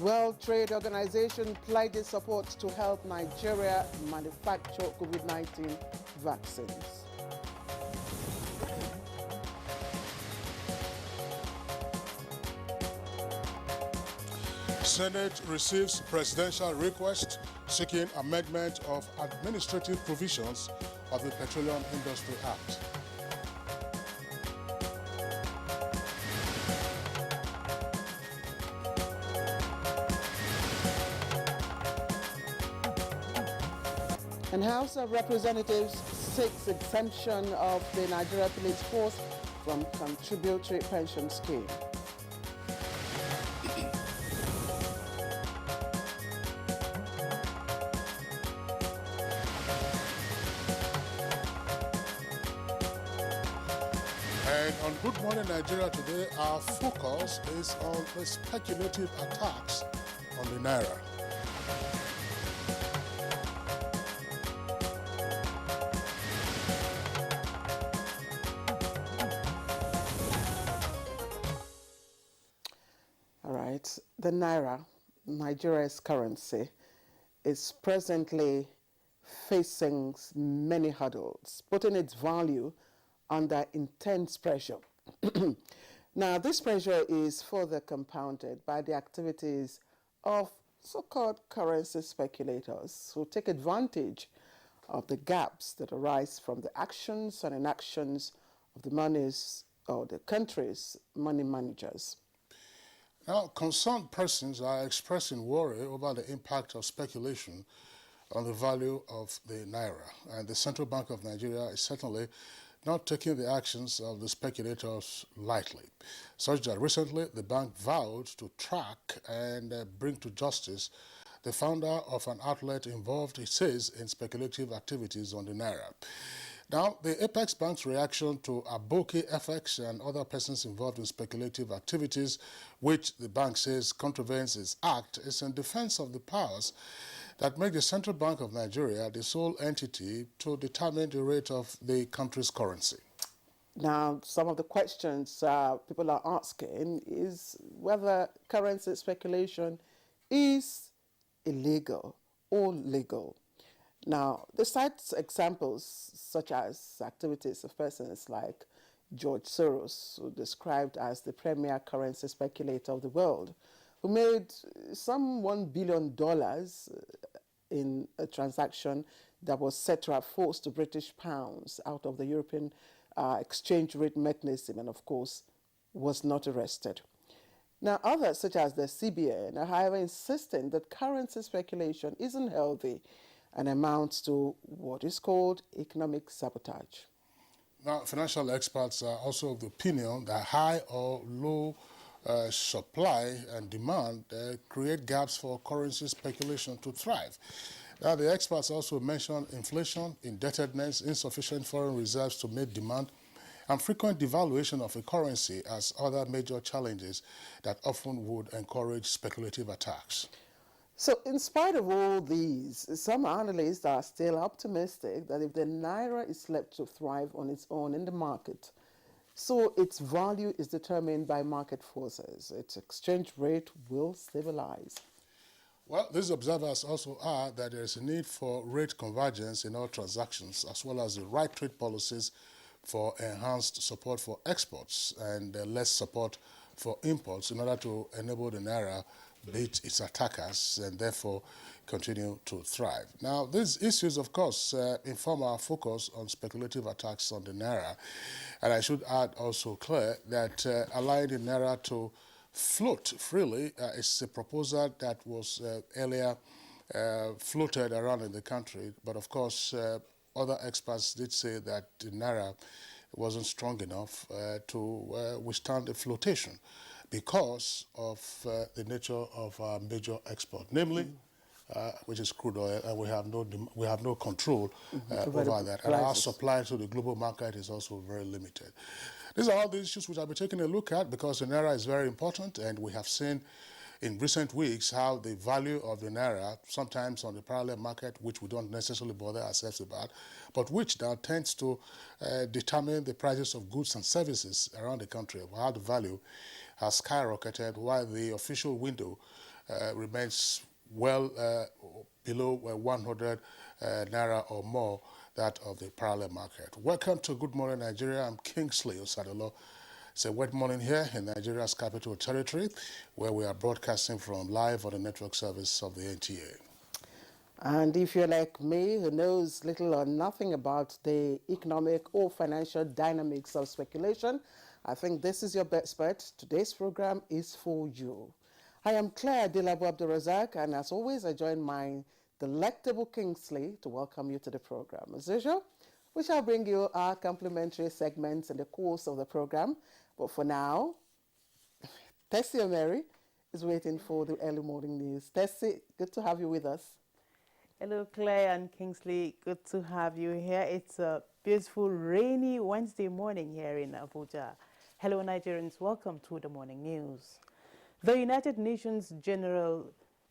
World Trade Organization pledges support to help Nigeria manufacture COVID-19 vaccines. Senate receives presidential request seeking amendment of administrative provisions of the Petroleum Industry Act. And House of Representatives seeks exemption of the Nigeria Police Force from contributory pension scheme. And on Good Morning Nigeria today, our focus is on the speculative attacks on the Naira. All right, the Naira, Nigeria's currency, is presently facing many hurdles, putting its value under intense pressure. Now, this pressure is further compounded by the activities of so-called currency speculators who take advantage of the gaps that arise from the actions and inactions of the monies or the country's money managers. Now, concerned persons are expressing worry over the impact of speculation on the value of the Naira. And the Central Bank of Nigeria is certainly not taking the actions of the speculators lightly, such that recently the bank vowed to track and bring to justice the founder of an outlet involved, it says, in speculative activities on the Naira. Now, the Apex Bank's reaction to Aboki FX and other persons involved in speculative activities, which the bank says contravenes its act, is in defense of the powers that make the Central Bank of Nigeria the sole entity to determine the rate of the country's currency. Now, some of the questions people are asking is whether currency speculation is illegal or legal. Now, they cite examples such as activities of persons like George Soros, who described as the premier currency speculator of the world, who made some $1 billion in a transaction that was said to have forced the British pounds out of the European exchange rate mechanism and, of course, was not arrested. Now, others, such as the CBN, are however insisting that currency speculation isn't healthy and amounts to what is called economic sabotage. Now, financial experts are also of the opinion that high or low supply and demand create gaps for currency speculation to thrive. Now, the experts also mention inflation, indebtedness, insufficient foreign reserves to meet demand, and frequent devaluation of a currency as other major challenges that often would encourage speculative attacks. So in spite of all these, some analysts are still optimistic that if the Naira is left to thrive on its own in the market, so its value is determined by market forces, its exchange rate will stabilize. Well, these observers also are that there is a need for rate convergence in all transactions, as well as the right trade policies for enhanced support for exports and less support for imports in order to enable the Naira beat its attackers and therefore continue to thrive. Now, these issues, of course, inform our focus on speculative attacks on the Naira. And I should add also, Claire, that allowing the Naira to float freely is a proposal that was earlier floated around in the country. But of course, other experts did say that the Naira wasn't strong enough to withstand a flotation because of the nature of our major export, namely, which is crude oil, and we have no control over that. And our supply to the global market is also very limited. These are all the issues which I'll be taking a look at because the Naira is very important, and we have seen in recent weeks how the value of the Naira, sometimes on the parallel market, which we don't necessarily bother ourselves about, but which now tends to determine the prices of goods and services around the country, how the value has skyrocketed while the official window remains well below 100 Naira or more that of the parallel market. Welcome to Good Morning Nigeria. I'm Kingsley Osadolo. It's a wet morning here in Nigeria's capital territory, where we are broadcasting from live on the network service of the NTA. And if you're like me, who knows little or nothing about the economic or financial dynamics of speculation, I think this is your best bet. Today's program is for you. I am Claire Dilabu Abdulrazak, and as always, I join my delectable Kingsley to welcome you to the program. As usual, we shall bring you our complimentary segments in the course of the program. But for now, Tessie Mary is waiting for the early morning news. Tessie, good to have you with us. Hello, Claire and Kingsley. Good to have you here. It's a beautiful, rainy Wednesday morning here in Abuja. Hello, Nigerians. Welcome to the morning news. The United Nations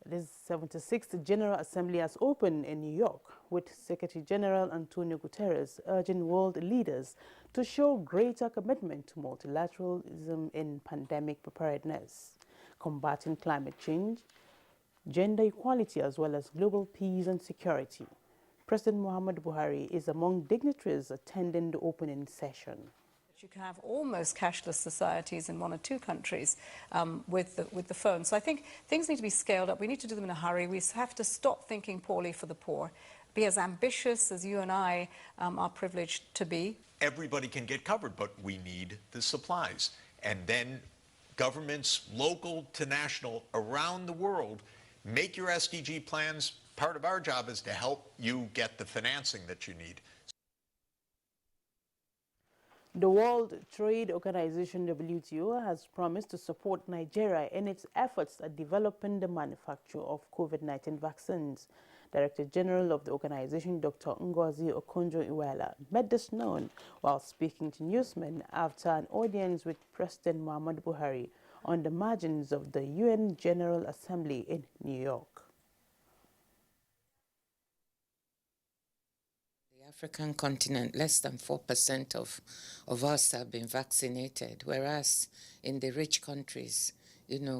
this 76th General Assembly has opened in New York, with Secretary General Antonio Guterres urging world leaders to show greater commitment to multilateralism in pandemic preparedness, combating climate change, gender equality, as well as global peace and security. President Muhammadu Buhari is among dignitaries attending the opening session. You can have almost cashless societies in one or two countries with the phone. So I think things need to be scaled up. We need to do them in a hurry. We have to stop thinking poorly for the poor. Be as ambitious as you and I are privileged to be. Everybody can get covered, but we need the supplies. And then governments, local to national, around the world, make your SDG plans. Part of our job is to help you get the financing that you need. The World Trade Organization, WTO, has promised to support Nigeria in its efforts at developing the manufacture of COVID-19 vaccines. Director General of the organization, Dr. Ngozi Okonjo-Iweala, made this known while speaking to newsmen after an audience with President Muhammadu Buhari on the margins of the UN General Assembly in New York. African continent, less than 4% of us have been vaccinated, whereas in the rich countries,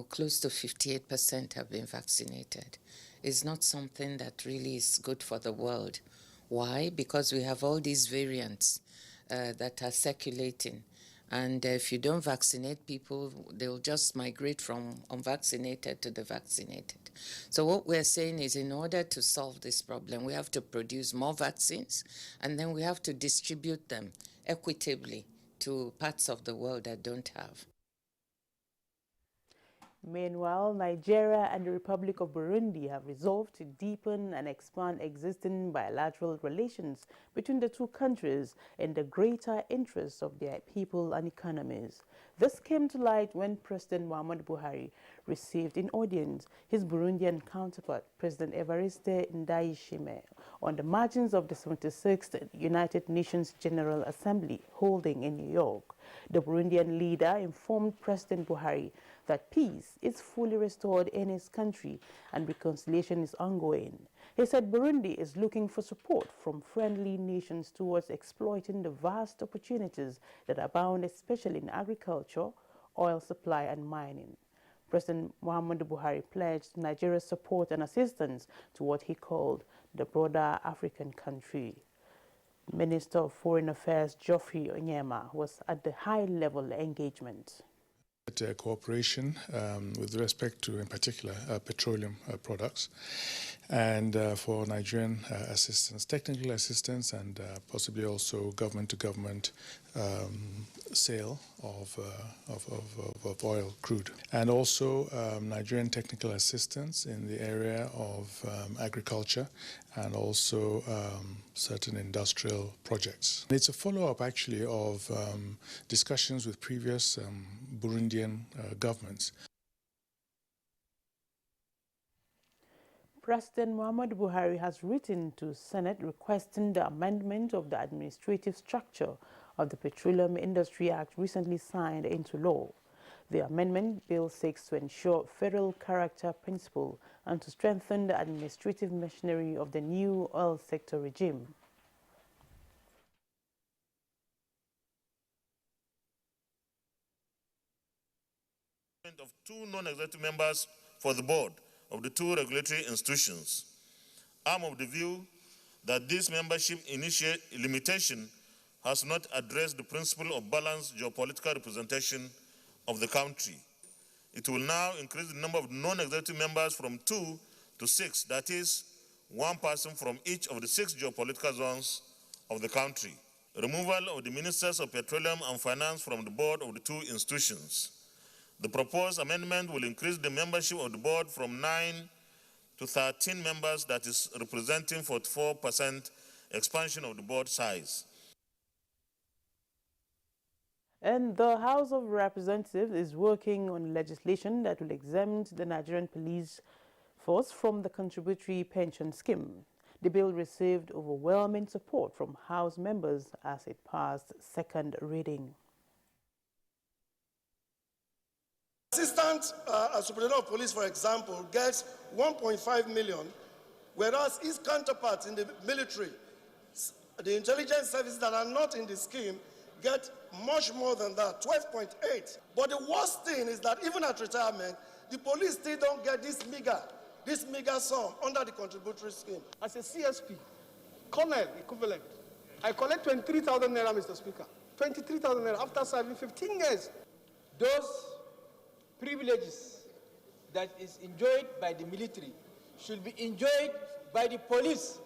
close to 58% have been vaccinated. It's not something that really is good for the world. Why? Because we have all these variants that are circulating. And if you don't vaccinate people, they'll just migrate from unvaccinated to the vaccinated. So what we're saying is, in order to solve this problem, we have to produce more vaccines, and then we have to distribute them equitably to parts of the world that don't have. Meanwhile, Nigeria and the Republic of Burundi have resolved to deepen and expand existing bilateral relations between the two countries in the greater interests of their people and economies. This came to light when President Muhammadu Buhari received in audience his Burundian counterpart, President Evariste Ndayishimiye, on the margins of the 76th United Nations General Assembly holding in New York. The Burundian leader informed President Buhari that peace is fully restored in his country and reconciliation is ongoing. He said Burundi is looking for support from friendly nations towards exploiting the vast opportunities that abound, especially in agriculture, oil supply, and mining. President Muhammadu Buhari pledged Nigeria's support and assistance to what he called the broader African country. Minister of Foreign Affairs Geoffrey Onyema was at the high-level engagement. Cooperation with respect to, in particular, petroleum products, and for Nigerian assistance, technical assistance, and possibly also government-to-government sale of oil crude, and also Nigerian technical assistance in the area of agriculture and also certain industrial projects. It's a follow-up, actually, of discussions with previous Burundian governments. President Muhammadu Buhari has written to Senate requesting the amendment of the administrative structure of the Petroleum Industry Act recently signed into law. The amendment bill seeks to ensure federal character principle and to strengthen the administrative machinery of the new oil sector regime. Of two non-executive members for the board of the two regulatory institutions. I'm of the view that this membership limitation has not addressed the principle of balanced geopolitical representation of the country. It will now increase the number of non-executive members from 2 to 6, that is, one person from each of the 6 geopolitical zones of the country. Removal of the Ministers of Petroleum and Finance from the board of the two institutions. The proposed amendment will increase the membership of the board from 9 to 13 members, that is representing 44% expansion of the board size. And the House of Representatives is working on legislation that will exempt the Nigerian police force from the contributory pension scheme. The bill received overwhelming support from House members as it passed second reading. Assistant Superintendent of Police, for example, gets 1.5 million, whereas his counterparts in the military, the intelligence services that are not in the scheme, get much more than that, 12.8. But the worst thing is that even at retirement, the police still don't get this meager sum under the contributory scheme. As a CSP, Colonel equivalent, I collect 23,000 Naira, Mr. Speaker. 23,000 Naira after serving 15 years. Those privileges that is enjoyed by the military should be enjoyed by the police.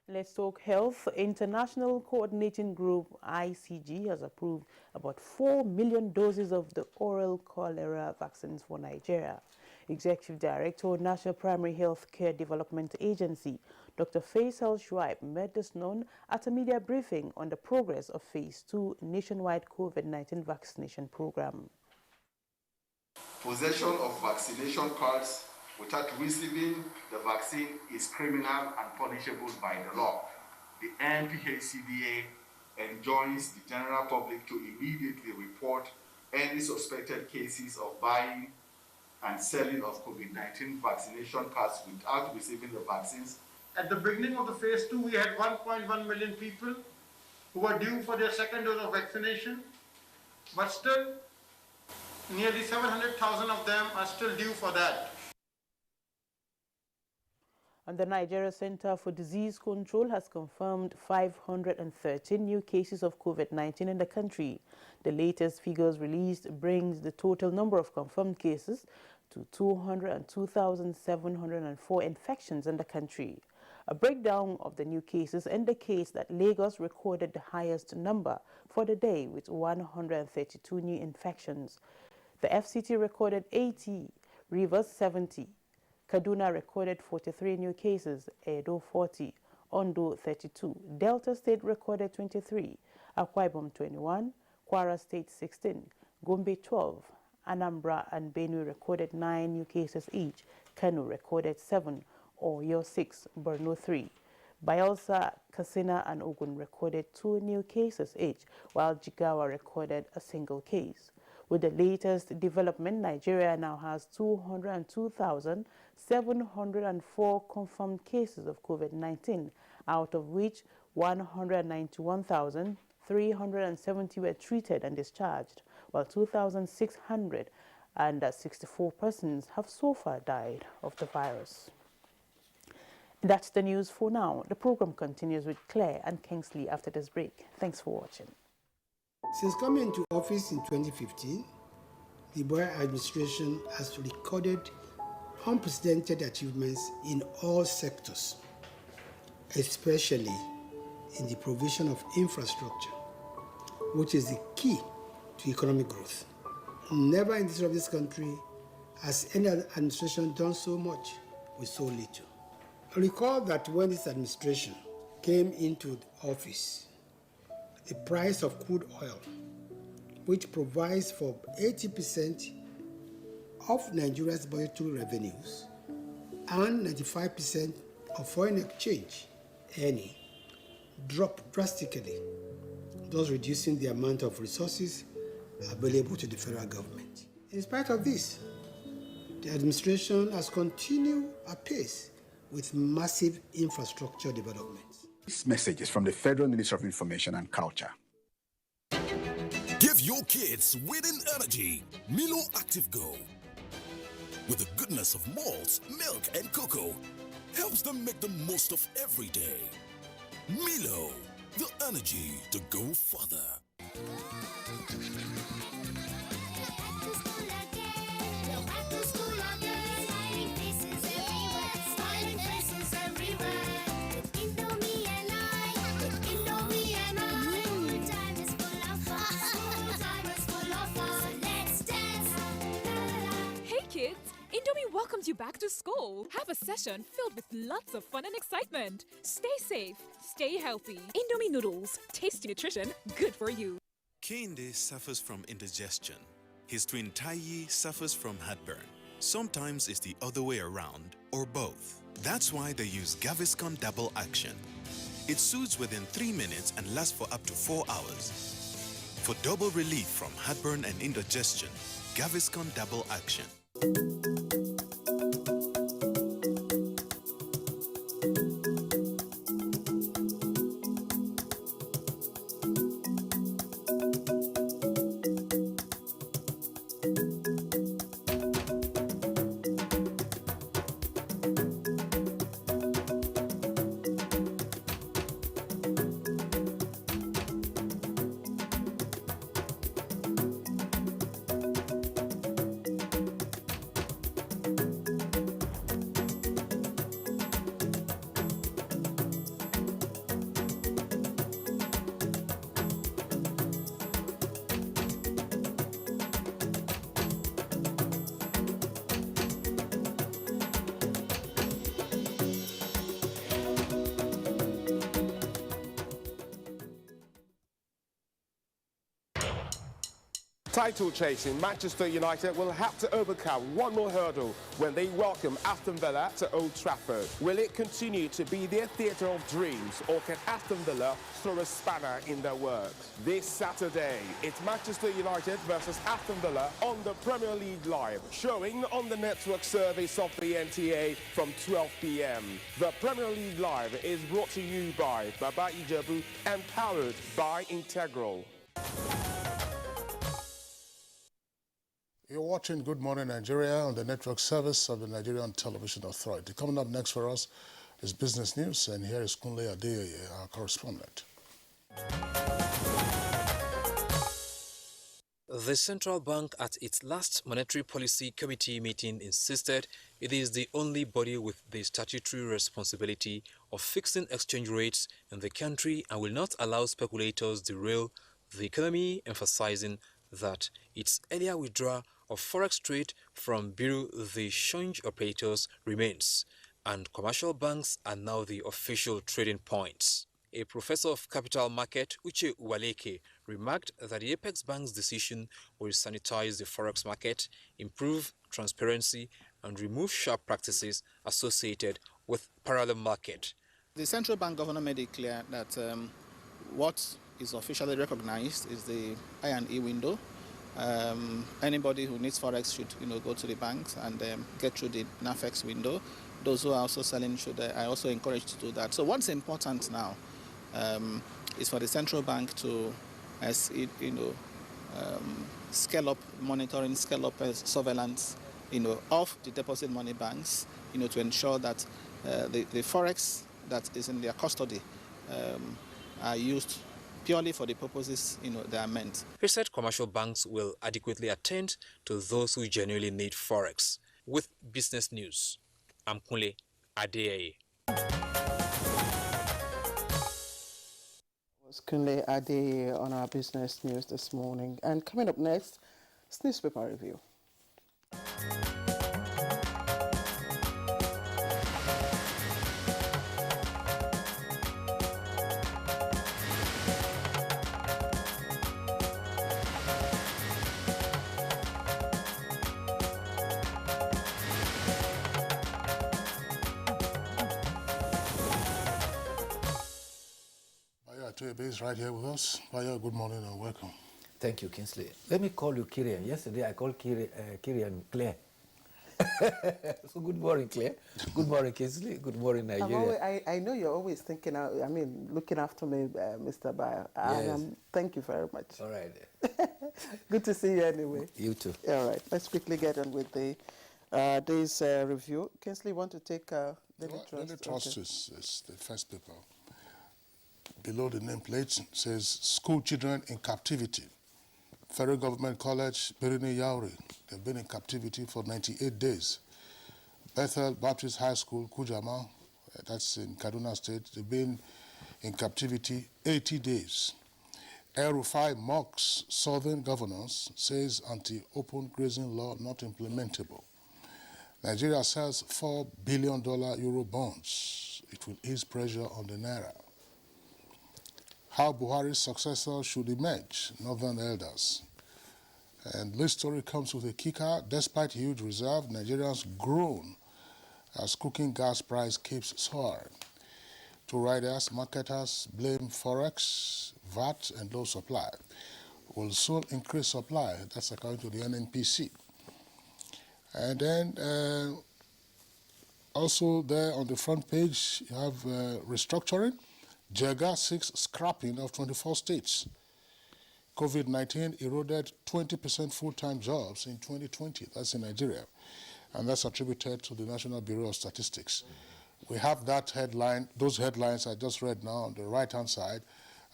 Let's talk health. International Coordinating Group ICG has approved about 4 million doses of the oral cholera vaccines for Nigeria. Executive Director, National Primary Health Care Development Agency, Dr. Faisal Shuaib, made this known at a media briefing on the progress of Phase 2 nationwide COVID-19 vaccination program. Possession of vaccination cards without receiving the vaccine is criminal and punishable by the law. The NTA enjoins the general public to immediately report any suspected cases of buying and selling of COVID-19 vaccination cards without receiving the vaccines. At the beginning of the Phase 2, we had 1.1 million people who were due for their second dose of vaccination, but still nearly 700,000 of them are still due for that. And the Nigeria Center for Disease Control has confirmed 513 new cases of COVID-19 in the country. The latest figures released brings the total number of confirmed cases to 202,704 infections in the country. A breakdown of the new cases indicates that Lagos recorded the highest number for the day with 132 new infections. The FCT recorded 80, Rivers 70, Kaduna recorded 43 new cases, Edo 40, Ondo 32, Delta State recorded 23, Akwa Ibom 21, Kwara State 16, Gombe 12, Anambra and Benue recorded 9 new cases each, Kano recorded 7, Oyo 6, Borno 3. Bayelsa, Katsina and Ogun recorded 2 new cases each, while Jigawa recorded a single case. With the latest development, Nigeria now has 202,704 confirmed cases of COVID-19, out of which 191,370 were treated and discharged, while 2,664 persons have so far died of the virus. That's the news for now. The program continues with Claire and Kingsley after this break. Thanks for watching. Since coming into office in 2015, the Buhari administration has recorded unprecedented achievements in all sectors, especially in the provision of infrastructure, which is the key to economic growth. Never in the history of this country has any administration done so much with so little. Recall that when this administration came into office, the price of crude oil, which provides for 80% of Nigeria's budgetary revenues and 95% of foreign exchange earning, dropped drastically, thus reducing the amount of resources available to the federal government. In spite of this, the administration has continued apace with massive infrastructure developments. This message is from the Federal Ministry of Information and Culture. Give your kids winning energy. Milo Active Go. with the goodness of malts, milk, and cocoa, helps them make the most of every day. Milo, the energy to go further. Indomie welcomes you back to school. Have a session filled with lots of fun and excitement. Stay safe, stay healthy. Indomie noodles, tasty nutrition, good for you. Kinde suffers from indigestion. His twin Taiyi suffers from heartburn. Sometimes it's the other way around, or both. That's why they use Gaviscon Double Action. It soothes within 3 minutes and lasts for up to 4 hours. For double relief from heartburn and indigestion, Gaviscon Double Action. Title chasing, Manchester United will have to overcome one more hurdle when they welcome Aston Villa to Old Trafford. Will it continue to be their theatre of dreams, or can Aston Villa throw a spanner in their works? This Saturday, it's Manchester United versus Aston Villa on the Premier League Live, showing on the network service of the NTA from 12 p.m. The Premier League Live is brought to you by Baba Ijebu and powered by Integral. You're watching Good Morning Nigeria on the network service of the Nigerian Television Authority. Coming up next for us is business news, and here is Kunle Adeyeye, our correspondent. The central bank at its last monetary policy committee meeting insisted it is the only body with the statutory responsibility of fixing exchange rates in the country and will not allow speculators derail the economy, emphasizing that its earlier withdrawal of forex trade from Bureau de Change operators remains, and commercial banks are now the official trading points. A professor of capital market, Uche Uwaleke, remarked that the Apex Bank's decision will sanitize the forex market, improve transparency, and remove sharp practices associated with parallel market. The central bank governor made it clear that what is officially recognized is the I&E window. Anybody who needs forex should, go to the banks and get through the NAFEX window. Those who are also selling should are also encouraged to do that. So what's important now is for the central bank to, scale up monitoring, scale up surveillance, of the deposit money banks, to ensure that the forex that is in their custody are used purely for the purposes they are meant. He said commercial banks will adequately attend to those who genuinely need forex. With business news, I'm Kunle Adeyeye. Was Kunle Adeyeye on our business news this morning. And coming up next, it's newspaper review. Is right here with us. Baya, good morning and welcome. Thank you, Kingsley. Let me call you Kirian. Yesterday I called Kirian Claire. So good morning, Claire. Good morning, Kingsley. Good morning, Nigeria. I know you're always thinking, looking after me, Mr. Baya. Yes. Thank you very much. All right. Good to see you anyway. You too. All right. Let's quickly get on with the this review. Kingsley, want to take Daily Trust? Daily Trust is the first paper. Below the nameplate says school children in captivity. Federal Government College, Birni Yauri, they've been in captivity for 98 days. Bethel Baptist High School, Kujama, that's in Kaduna State, they've been in captivity 80 days. El Rufai mocks southern governors, says anti-open grazing law not implementable. Nigeria sells $4 billion euro bonds. It will ease pressure on the Naira. How Buhari's successor should emerge, Northern Elders. And this story comes with a kicker. Despite huge reserve, Nigerians groan as cooking gas price keeps soaring. Two riders, marketers blame Forex, VAT, and low supply. Will soon increase supply. That's according to the NNPC. And then also there on the front page, you have restructuring. Jega seeks scrapping of 24 states. COVID-19 eroded 20% full-time jobs in 2020. That's in Nigeria. And that's attributed to the National Bureau of Statistics. We have that headline, those headlines I just read now on the right-hand side,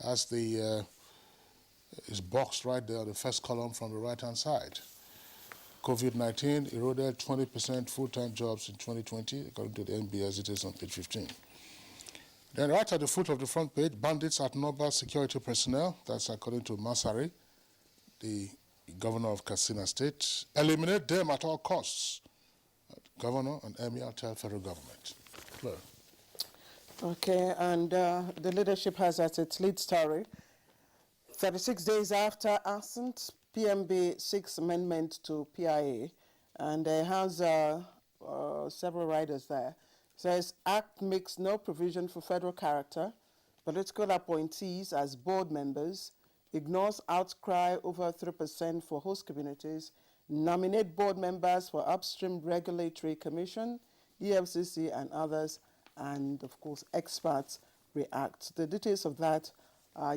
as the is boxed right there, the first column from the right-hand side. COVID-19 eroded 20% full-time jobs in 2020, according to the NBS, it is on page 15. Then right at the foot of the front page, bandits outnumber security personnel. That's according to Masari, the governor of Katsina State. Eliminate them at all costs. Governor and Emir tell federal government. Claire. Okay, and the leadership has as its lead story, 36 days after Aston, PMB Sixth Amendment to PIA, and it has several riders there. Says, Act makes no provision for federal character, political appointees as board members, ignores outcry over 3% for host communities, nominate board members for Upstream Regulatory Commission, EFCC and others, and of course experts react. The details of that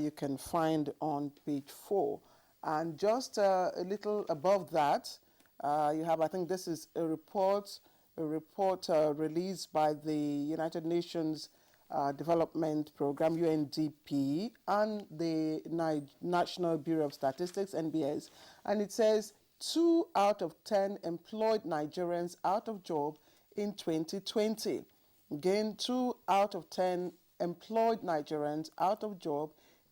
you can find on page 4. And just a little above that, you have, I think this is a report released by the United Nations Development Program, UNDP, and the National Bureau of Statistics, NBS, and it says 2 out of 10 employed Nigerians out of job in 2020. Again, 2 out of 10 employed Nigerians out of job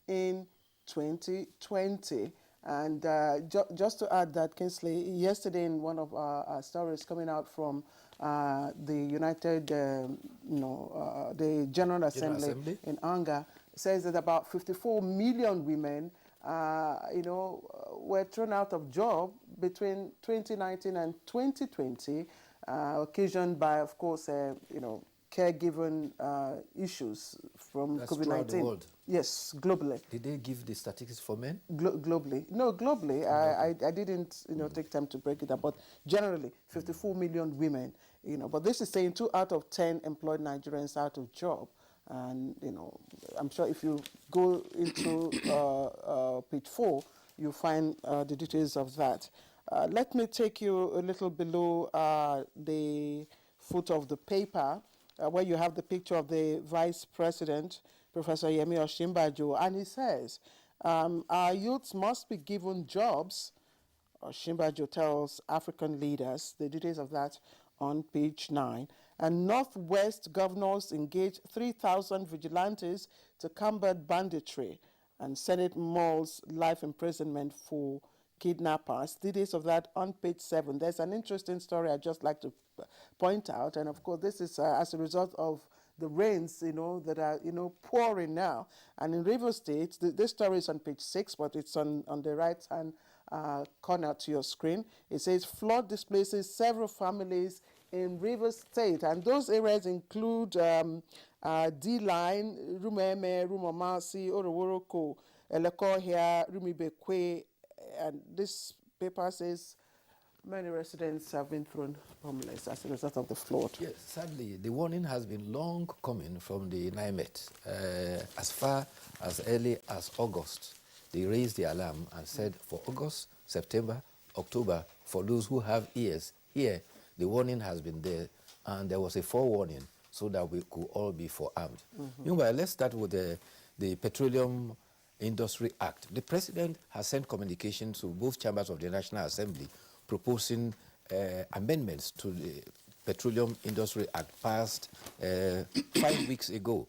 in 2020. And just to add that, Kingsley, yesterday in one of our stories coming out from the United, the General Assembly in Anga, says that about 54 million women, were thrown out of job between 2019 and 2020, occasioned by, of course, caregiving issues from COVID-19. Throughout the world? Yes, globally. Did they give the statistics for men? Globally. No, globally. I didn't, take time to break it up, but generally, 54 million women, But this is saying 2 out of 10 employed Nigerians out of job. And, I'm sure if you go into page 4, you'll find the details of that. Let me take you a little below the foot of the paper, where you have the picture of the Vice President, Professor Yemi Osinbajo, and he says, our youths must be given jobs. Osinbajo tells African leaders, the details of that on page 9. And Northwest governors engage 3,000 vigilantes to combat banditry, and Senate mulls life imprisonment for kidnappers. Details of that on page 7. There's an interesting story I'd just like to point out, and of course this is as a result of the rains, that are, pouring now. And in Rivers State, this story is on page 6, but it's on the right-hand corner to your screen. It says, flood displaces several families in Rivers State, and those areas include D-Line, Rumeme, Rumamasi, Oroworoko, Elekohia, Rumibekwe, and this paper says many residents have been thrown homeless as a result of the flood. Yes, sadly, the warning has been long coming from the NIMET. As far as early as August, they raised the alarm and said for August, September, October, for those who have ears, hear The warning has been there, and there was a forewarning so that we could all be forearmed. Meanwhile, let's start with the Petroleum Industry Act. The President has sent communication to both chambers of the National Assembly proposing amendments to the Petroleum Industry Act passed 5 weeks ago.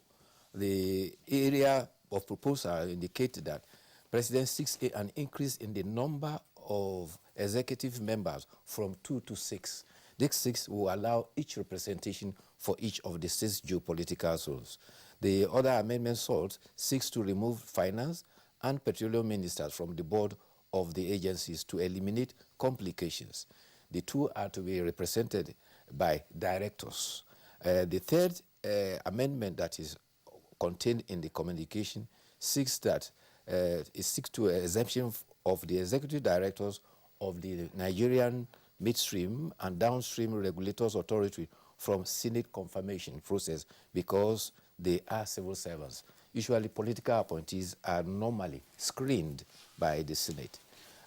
The area of proposal indicated that President seeks an increase in the number of executive members from 2 to 6. These 6 will allow each representation for each of the 6 geopolitical zones. The other amendment sought seeks to remove finance and petroleum ministers from the board of the agencies to eliminate complications. The 2 are to be represented by directors. The third amendment that is contained in the communication seeks to exemption of the executive directors of the Nigerian midstream and downstream regulators authority from Senate confirmation process because they are civil servants. Usually political appointees are normally screened by the Senate.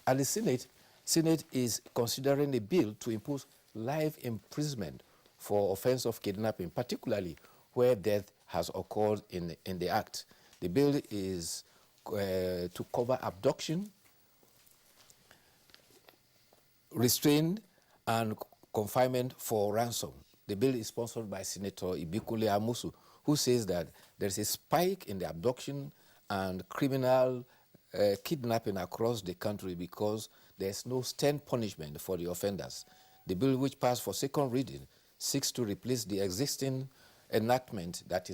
And the Senate is considering a bill to impose life imprisonment for offense of kidnapping, particularly where death has occurred in the act. The bill is to cover abduction, restraint, and confinement for ransom. The bill is sponsored by Senator Ibikule Amusu, who says that there's a spike in the abduction and criminal kidnapping across the country because there's no stern punishment for the offenders. The bill, which passed for second reading, seeks to replace the existing enactment that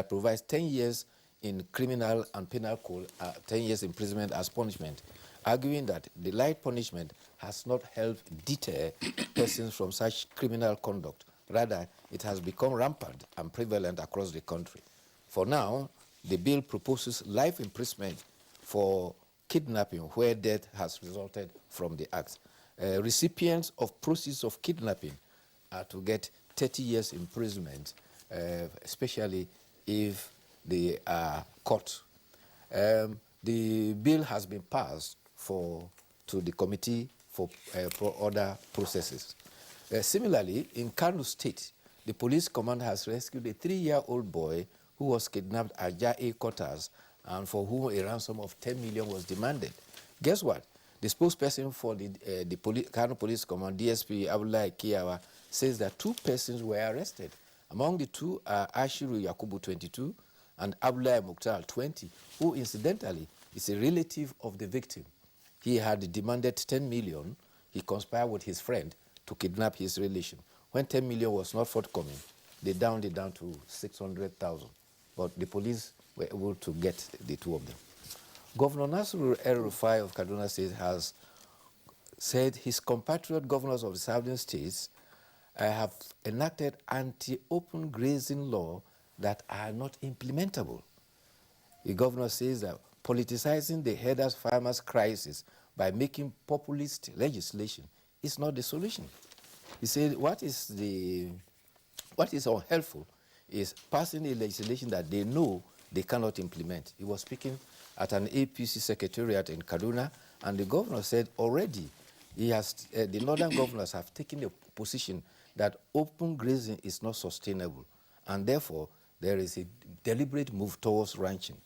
provides 10 years in criminal and penal code, 10 years imprisonment as punishment, arguing that the light punishment has not helped deter persons from such criminal conduct. Rather, it has become rampant and prevalent across the country. For now, the bill proposes life imprisonment for kidnapping where death has resulted from the act. Recipients of proceeds of kidnapping are to get 30 years imprisonment, especially if they are caught. The bill has been passed to the committee for other processes. Similarly, in Kano State, the police command has rescued a 3-year-old boy who was kidnapped at Jae quarters and for whom a ransom of 10 million was demanded. Guess what? The spokesperson for the Kano Police Command, DSP Abdullahi Kiyawa, says that 2 persons were arrested. Among the 2 are Ashiru Yakubu, 22, and Abdullahi Mukhtar, 20, who incidentally is a relative of the victim. He had demanded 10 million. He conspired with his friend to kidnap his relation. When 10 million was not forthcoming, they downed it down to 600,000. But the police were able to get the 2 of them. Governor Nasiru El-Rufai of Kaduna State has said his compatriot governors of the southern states have enacted anti-open grazing law that are not implementable. The governor says that politicizing the herders farmers crisis by making populist legislation is not the solution. He said what is unhelpful is passing a legislation that they know they cannot implement. He was speaking at an APC secretariat in Kaduna, and the governor said already the northern governors have taken a position that open grazing is not sustainable, and therefore there is a deliberate move towards ranching.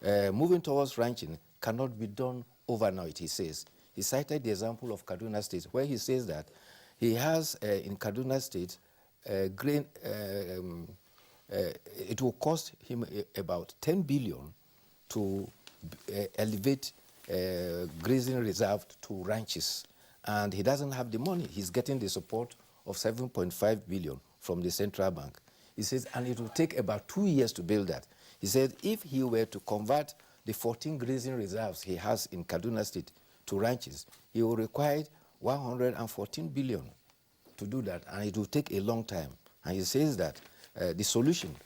Moving towards ranching cannot be done overnight, he says. He cited the example of Kaduna State, where he says that he has in Kaduna State grain. It will cost him about 10 billion to elevate grazing reserve to ranches, and he doesn't have the money. He's getting the support of 7.5 billion from the central bank. He says, and it will take about 2 years to build that. He said if he were to convert the 14 grazing reserves he has in Kaduna State to ranches, he will require 114 billion to do that, and it will take a long time. And he says that the solution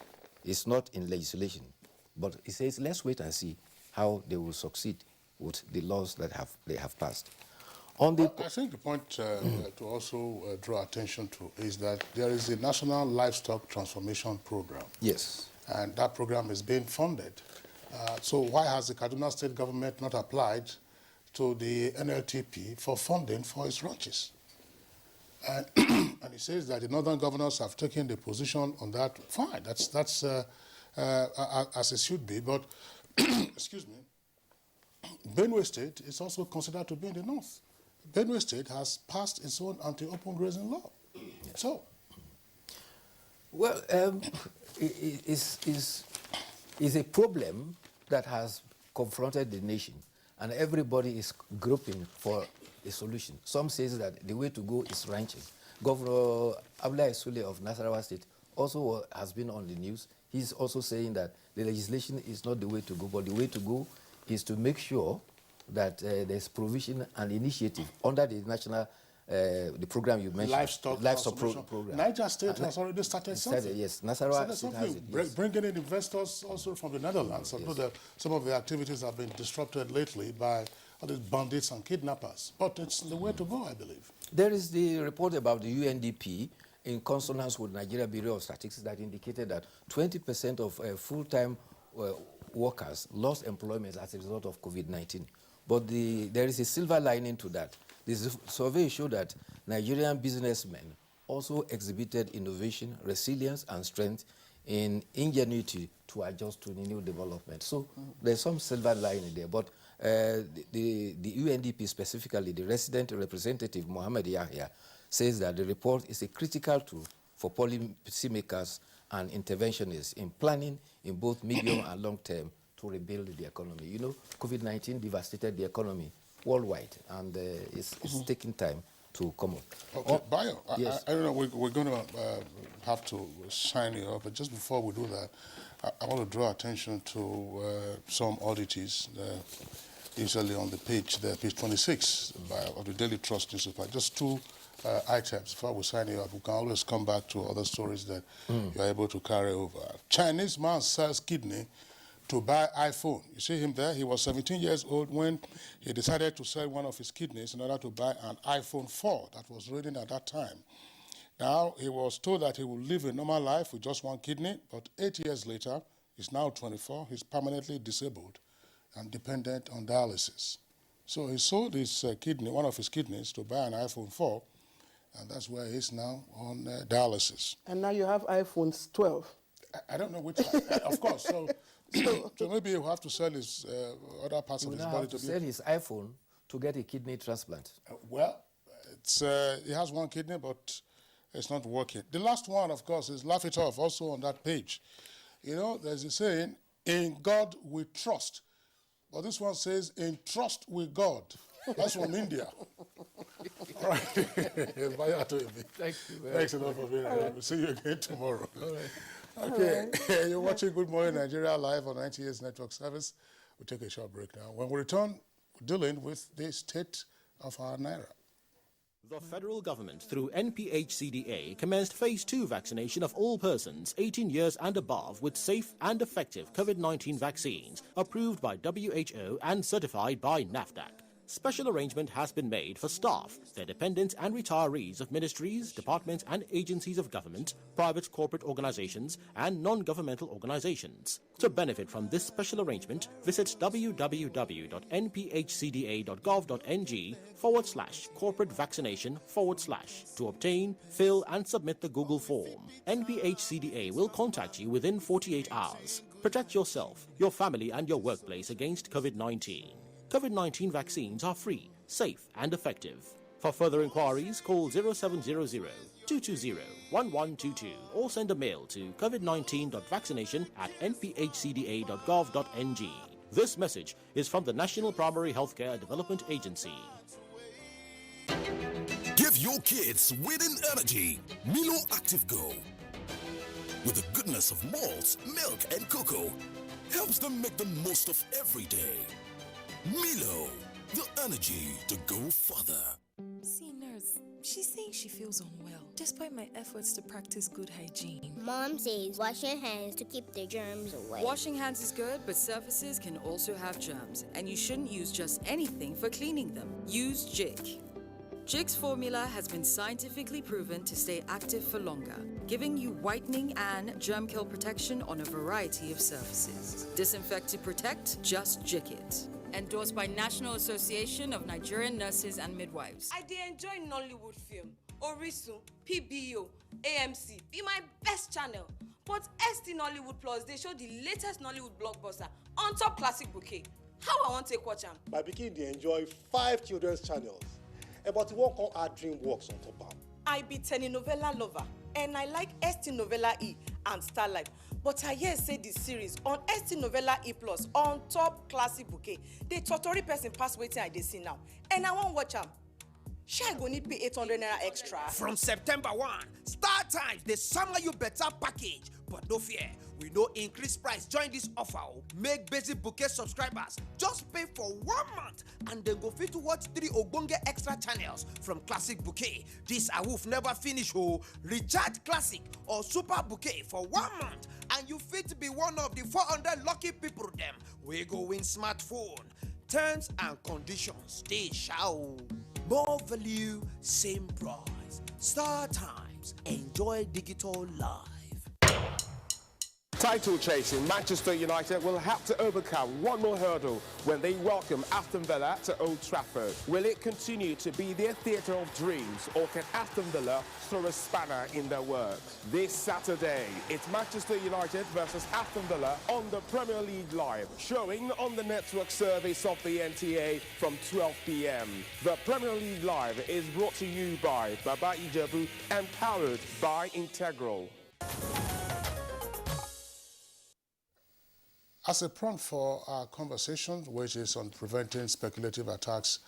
is not in legislation, but he says let's wait and see how they will succeed with the laws that they have passed. I think the point to also draw attention to is that there is a National Livestock Transformation Program. Yes. And that program is being funded. So why has the Kaduna State government not applied to the NLTP for funding for its ranches? And, and he says that the northern governors have taken the position on that. Fine, that's as it should be. But, excuse me, Benue State is also considered to be in the north. Benue State has passed its own anti-open grazing law. So, well, it's a problem that has confronted the nation, and everybody is groping for a solution. Some say that the way to go is ranching. Governor Abdullahi Sule of Nasarawa State also has been on the news. He's also saying that the legislation is not the way to go, but the way to go is to make sure that there's provision and initiative under the national the program you mentioned, livestock program. Niger State has already started something. Yes, Nasarawa State has it. Yes. Bringing in investors also from the Netherlands. Although some of the activities have been disrupted lately by all these bandits and kidnappers. But it's the way to go, I believe. There is the report about the UNDP in consonance with Nigeria Bureau of Statistics that indicated that 20% of full-time workers lost employment as a result of COVID-19. But there is a silver lining to that. This survey showed that Nigerian businessmen also exhibited innovation, resilience, and strength in ingenuity to adjust to the new development. So there's some silver lining there. But the UNDP specifically, the resident representative, Mohammed Yahya, says that the report is a critical tool for policymakers and interventionists in planning in both medium and long term to rebuild the economy. You know, COVID-19 devastated the economy worldwide, and it's taking time to come up. Okay, Bayo, yes. I don't know, we're going to have to sign you up, but just before we do that, I want to draw attention to some oddities, usually on the page there, page 26 of the Daily Trust newspaper. Just two items before we sign you up. We can always come back to other stories that you're able to carry over. Chinese man sells kidney to buy iPhone. You see him there? He was 17 years old when he decided to sell one of his kidneys in order to buy an iPhone 4 that was reading at that time. Now, he was told that he would live a normal life with just one kidney, but 8 years later, he's now 24, he's permanently disabled and dependent on dialysis. So he sold his kidney, one of his kidneys, to buy an iPhone 4, and that's where he is now on dialysis. And now you have iPhones 12. I don't know which one, of course. So maybe he'll have to sell his other parts of his body to sell his iPhone to get a kidney transplant. Well, he has one kidney, but it's not working. The last one, of course, is Laugh It Off, also on that page. You know, there's a saying, in God we trust. But this one says, in trust with God. That's from India. All right. Thank you. Thanks a lot for being here. We'll see you again tomorrow. All right. Okay, you're watching Good Morning Nigeria live on NTA's network service. We'll take a short break now. When we return, we're dealing with the state of our Naira. The federal government, through NPHCDA, commenced Phase 2 vaccination of all persons 18 years and above with safe and effective COVID-19 vaccines approved by WHO and certified by NAFDAC. Special arrangement has been made for staff, their dependents and retirees of ministries, departments and agencies of government, private corporate organizations and non-governmental organizations. To benefit from this special arrangement, visit www.nphcda.gov.ng/corporate vaccination/ to obtain, fill and submit the Google form. NPHCDA will contact you within 48 hours. Protect yourself, your family and your workplace against COVID-19. COVID-19 vaccines are free, safe and effective. For further inquiries, call 0700-220-1122 or send a mail to covid19.vaccination@nphcda.gov.ng. This message is from the National Primary Healthcare Development Agency. Give your kids winning energy. Milo Active Go. With the goodness of malts, milk and cocoa, helps them make the most of every day. Milo, the energy to go further. See, nurse, she's saying she feels unwell, despite my efforts to practice good hygiene. Mom says wash your hands to keep the germs away. Washing hands is good, but surfaces can also have germs, and you shouldn't use just anything for cleaning them. Use Jik. Jik's formula has been scientifically proven to stay active for longer, giving you whitening and germ kill protection on a variety of surfaces. Disinfect to protect, just Jik it. Endorsed by National Association of Nigerian Nurses and Midwives. I did enjoy Nollywood film, Orisun, PBO, AMC be my best channel. But ST Nollywood Plus, they show the latest Nollywood blockbuster on top classic bouquet. How I want to take watch am? My pikin dey enjoy 5 children's channels, but you won't come add DreamWorks on top am. I be telenovela lover, and I like ST Novella E and Starlight. But I hear say the series on ST Novella E Plus on top classic bouquet, they totori person pass wetin I dey see now, and I wan watch am. Shey I go need pay 800 naira extra? From September 1, Star Times they summer you better package, but no fear, we no increase price. Join this offer. Make basic bouquet subscribers just pay for 1 month, and then go fit to watch 3 ogbonge extra channels from classic bouquet. This awoof never finish. Recharge classic or super bouquet for 1 month, and you fit be one of the 400 lucky people them we go win smartphone. Terms and conditions they shall. More value, same price. Star Times. Enjoy digital life. Title chasing, Manchester United will have to overcome one more hurdle when they welcome Aston Villa to Old Trafford. Will it continue to be their theatre of dreams, or can Aston Villa throw a spanner in their works? This Saturday, it's Manchester United versus Aston Villa on the Premier League Live, showing on the network service of the NTA from 12 p.m. The Premier League Live is brought to you by Baba Ijebu and powered by Integral. As a prompt for our conversation, which is on preventing speculative attacks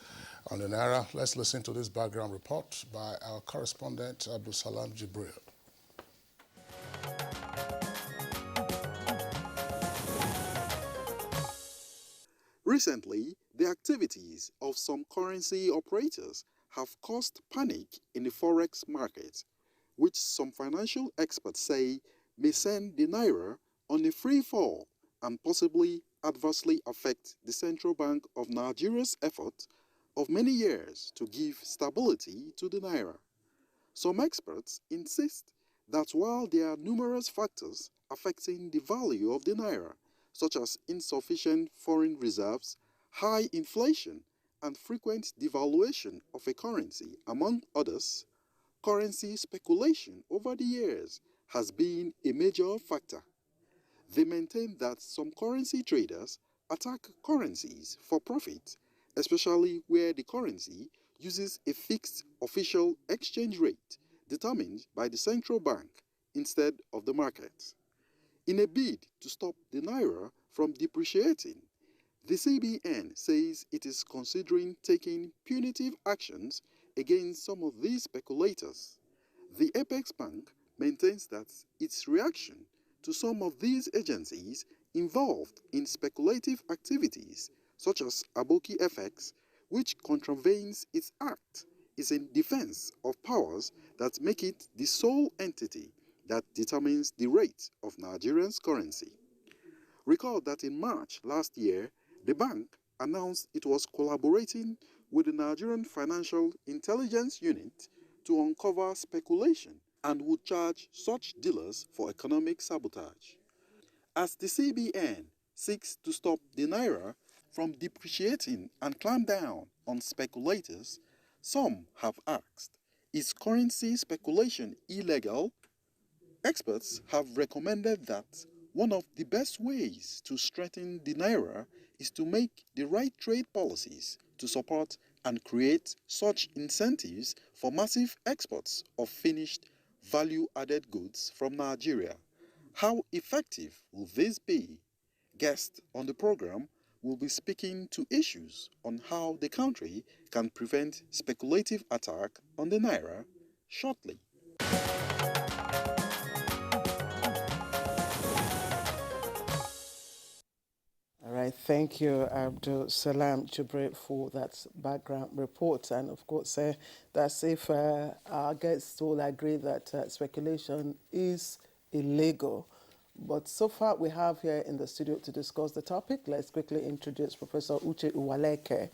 on the Naira, let's listen to this background report by our correspondent, Abdulsalam Jibril. Recently, the activities of some currency operators have caused panic in the forex market, which some financial experts say may send the Naira on a free fall and possibly adversely affect the Central Bank of Nigeria's effort of many years to give stability to the Naira. Some experts insist that while there are numerous factors affecting the value of the Naira, such as insufficient foreign reserves, high inflation, and frequent devaluation of a currency, among others, currency speculation over the years has been a major factor. They maintain that some currency traders attack currencies for profit, especially where the currency uses a fixed official exchange rate determined by the central bank instead of the market. In a bid to stop the Naira from depreciating, the CBN says it is considering taking punitive actions against some of these speculators. The Apex Bank maintains that its reaction to some of these agencies involved in speculative activities, such as Aboki FX, which contravenes its act, is in defense of powers that make it the sole entity that determines the rate of Nigeria's currency. Recall that in March last year, the bank announced it was collaborating with the Nigerian Financial Intelligence Unit to uncover speculation and would charge such dealers for economic sabotage. As the CBN seeks to stop the Naira from depreciating and clamp down on speculators, some have asked, is currency speculation illegal? Experts have recommended that one of the best ways to strengthen the Naira is to make the right trade policies to support and create such incentives for massive exports of finished value-added goods from Nigeria. How effective will this be? Guests on the program will be speaking to issues on how the country can prevent speculative attack on the Naira shortly. All right, thank you, Abdul Salam Jibril, for that background report. And of course, that's if our guests will agree that speculation is illegal. But so far, we have here in the studio to discuss the topic. Let's quickly introduce Professor Uche Uwaleke.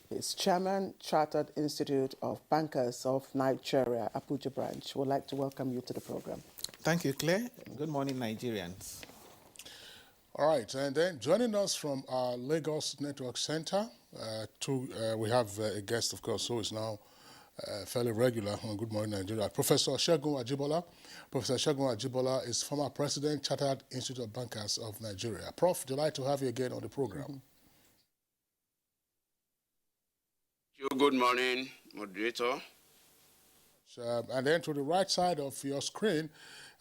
He's Chairman, Chartered Institute of Bankers of Nigeria, Abuja branch. We'd like to welcome you to the program. Thank you, Claire. Good morning, Nigerians. All right, and then joining us from our Lagos Network Center, we have a guest, of course, who is now fairly regular on Good Morning Nigeria. Professor Segun Ajibola. Professor Segun Ajibola is former president, Chartered Institute of Bankers of Nigeria. Prof, delight to have you again on the program. Good morning, moderator. And then to the right side of your screen,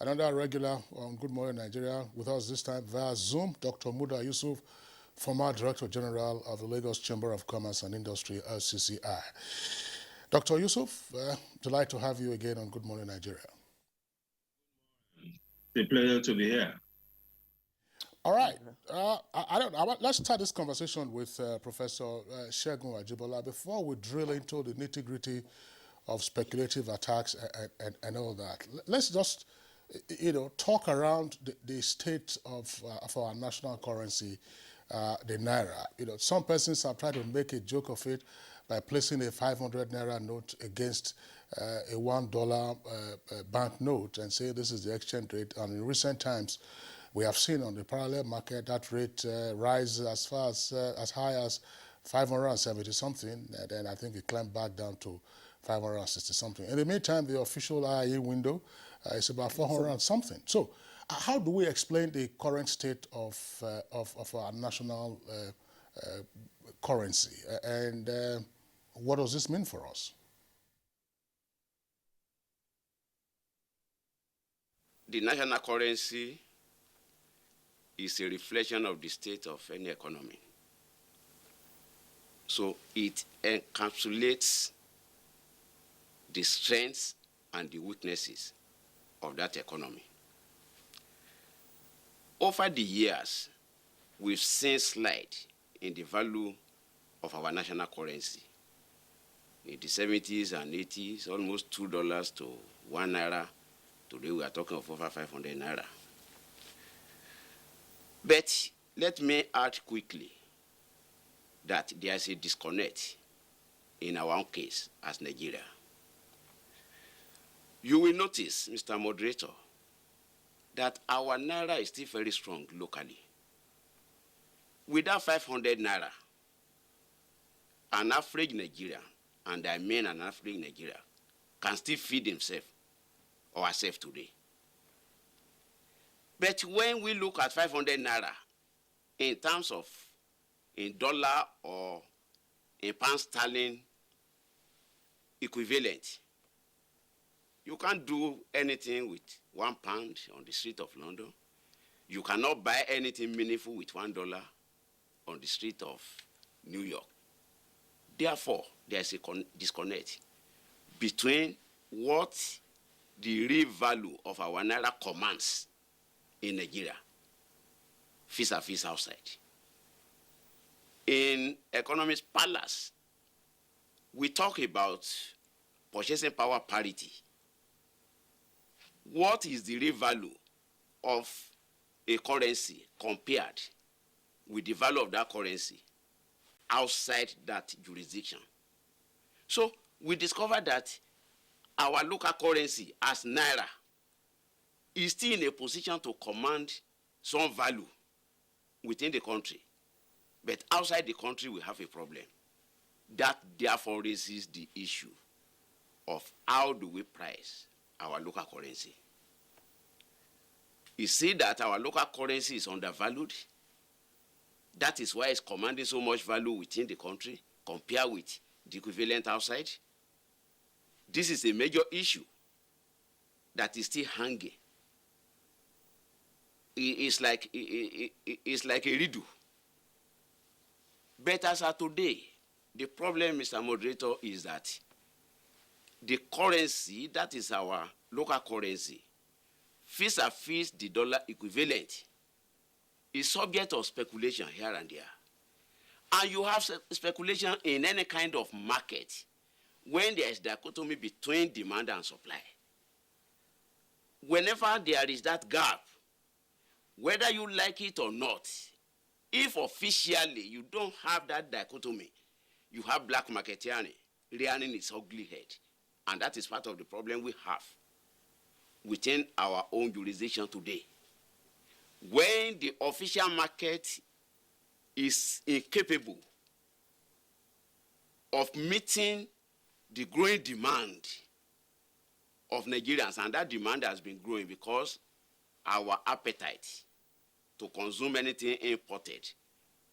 another regular on Good Morning Nigeria with us this time via Zoom, Dr. Muda Yusuf, former Director General of the Lagos Chamber of Commerce and Industry, LCCI. Dr. Yusuf, delight to have you again on Good Morning Nigeria. It's a pleasure to be here. All right. Let's start this conversation with Professor Segun Ajibola before we drill into the nitty-gritty of speculative attacks and all that. Let's just, talk around the state of our national currency, the Naira. Some persons have tried to make a joke of it by placing a 500 Naira note against a $1 bank note and say this is the exchange rate. And in recent times, we have seen on the parallel market that rate rise as high as 570 something, and then I think it climbed back down to 560 something. In the meantime, the official IE window is about 400 and something. So, how do we explain the current state of our national currency, and what does this mean for us? The national currency is a reflection of the state of any economy. So it encapsulates the strengths and the weaknesses of that economy. Over the years, we've seen slide in the value of our national currency. In the 70s and 80s, almost $2 to 1 Naira. Today we are talking of over 500 Naira. But let me add quickly that there is a disconnect in our own case as Nigeria. You will notice, Mr. Moderator, that our Naira is still very strong locally. Without 500 Naira, an average Nigerian, and I mean an average Nigerian, can still feed himself or herself today. But when we look at 500 Naira in terms of in dollar or in pound sterling equivalent, you can't do anything with £1 on the street of London. You cannot buy anything meaningful with $1 on the street of New York. Therefore, there's a disconnect between what the real value of our Naira commands in Nigeria vis-a-vis outside. In Economist Palace, we talk about purchasing power parity. What is the real value of a currency compared with the value of that currency outside that jurisdiction? So we discovered that our local currency as Naira is still in a position to command some value within the country. But outside the country, we have a problem. That therefore raises the issue of how do we price our local currency. You see that our local currency is undervalued. That is why it's commanding so much value within the country compared with the equivalent outside. This is a major issue that is still hanging. It's like a riddle. But as of today, the problem, Mr. Moderator, is that the currency, that is our local currency, vis-a-vis the dollar equivalent, is subject of speculation here and there. And you have speculation in any kind of market when there is dichotomy between demand and supply. Whenever there is that gap, whether you like it or not, if officially you don't have that dichotomy, you have black marketeering rearing its ugly head. And that is part of the problem we have within our own jurisdiction today. When the official market is incapable of meeting the growing demand of Nigerians, and that demand has been growing because our appetite to consume anything imported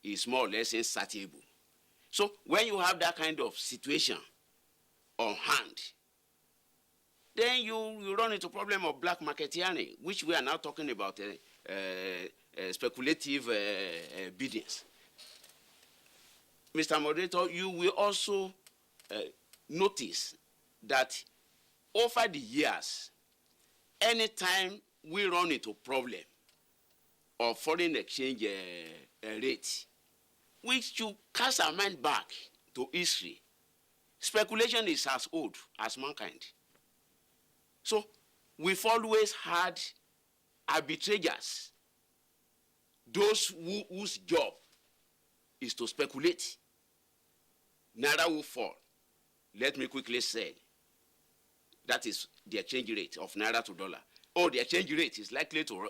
is more or less insatiable. So when you have that kind of situation on hand, then you run into problem of black marketeering, which we are now talking about speculative biddings. Mr. Moderator, you will also notice that over the years, anytime we run into problem of foreign exchange rate, we should cast our mind back to history. Speculation is as old as mankind. So we've always had arbitragers, those whose job is to speculate. Naira will fall. Let me quickly say, that is the exchange rate of Naira to dollar. Oh, the exchange rate is likely to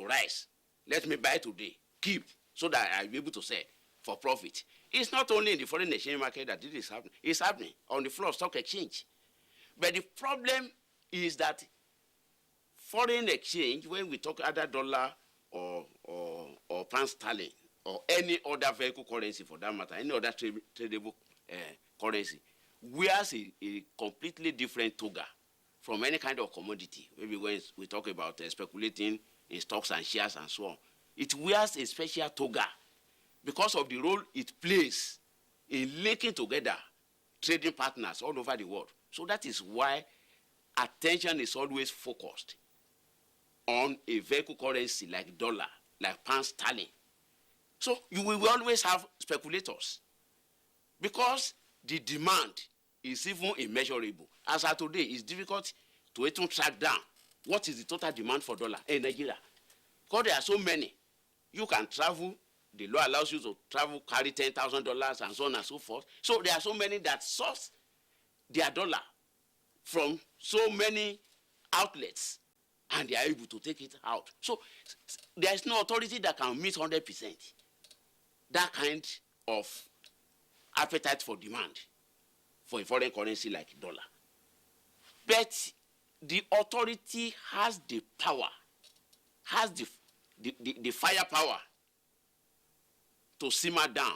rise. Let me buy today, keep, so that I'll be able to sell for profit. It's not only in the foreign exchange market that this is happening. It's happening on the floor of stock exchange. But the problem is that foreign exchange, when we talk either dollar or pound sterling or any other vehicle currency for that matter, any other tradable currency, wears a completely different toga from any kind of commodity. Maybe when we talk about speculating in stocks and shares and so on, it wears a special toga because of the role it plays in linking together trading partners all over the world. So that is why attention is always focused on a vehicle currency like dollar, like pound sterling. So you will always have speculators because the demand is even immeasurable. As of today, it's difficult to even track down what is the total demand for dollar in Nigeria. Because there are so many. You can travel, the law allows you to travel, carry $10,000 and so on and so forth. So there are so many that source their dollar from so many outlets and they are able to take it out. So there is no authority that can meet 100% that kind of appetite for demand for a foreign currency like dollar. But the authority has the power, has the firepower to simmer down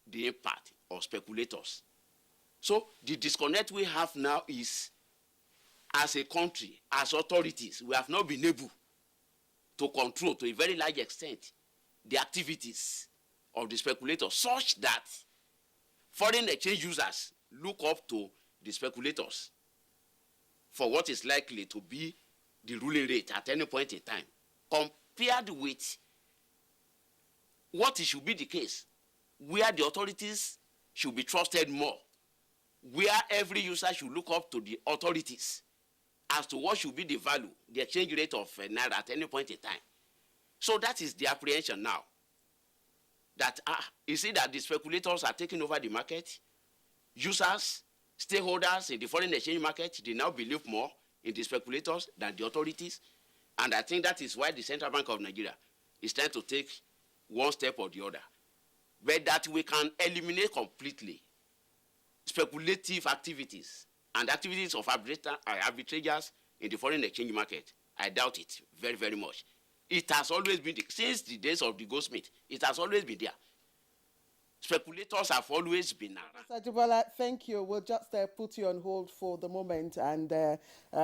the impact of speculators. So the disconnect we have now is, as a country, as authorities, we have not been able to control to a very large extent the activities of the speculators, such that foreign exchange users look up to the speculators for what is likely to be the ruling rate at any point in time, compared with what it should be the case, where the authorities should be trusted more, where every user should look up to the authorities as to what should be the value, the exchange rate of Naira at any point in time. So that is the apprehension now. That is it that the speculators are taking over the market? Users, stakeholders in the foreign exchange market, they now believe more in the speculators than the authorities. And I think that is why the Central Bank of Nigeria is trying to take one step or the other. But that we can eliminate completely speculative activities and activities of arbitragers in the foreign exchange market, I doubt it very, very much. It has always been, since the days of the goldsmith, it has always been there. Speculators have always been around. Mr. Ajibola, thank you. We'll just put you on hold for the moment and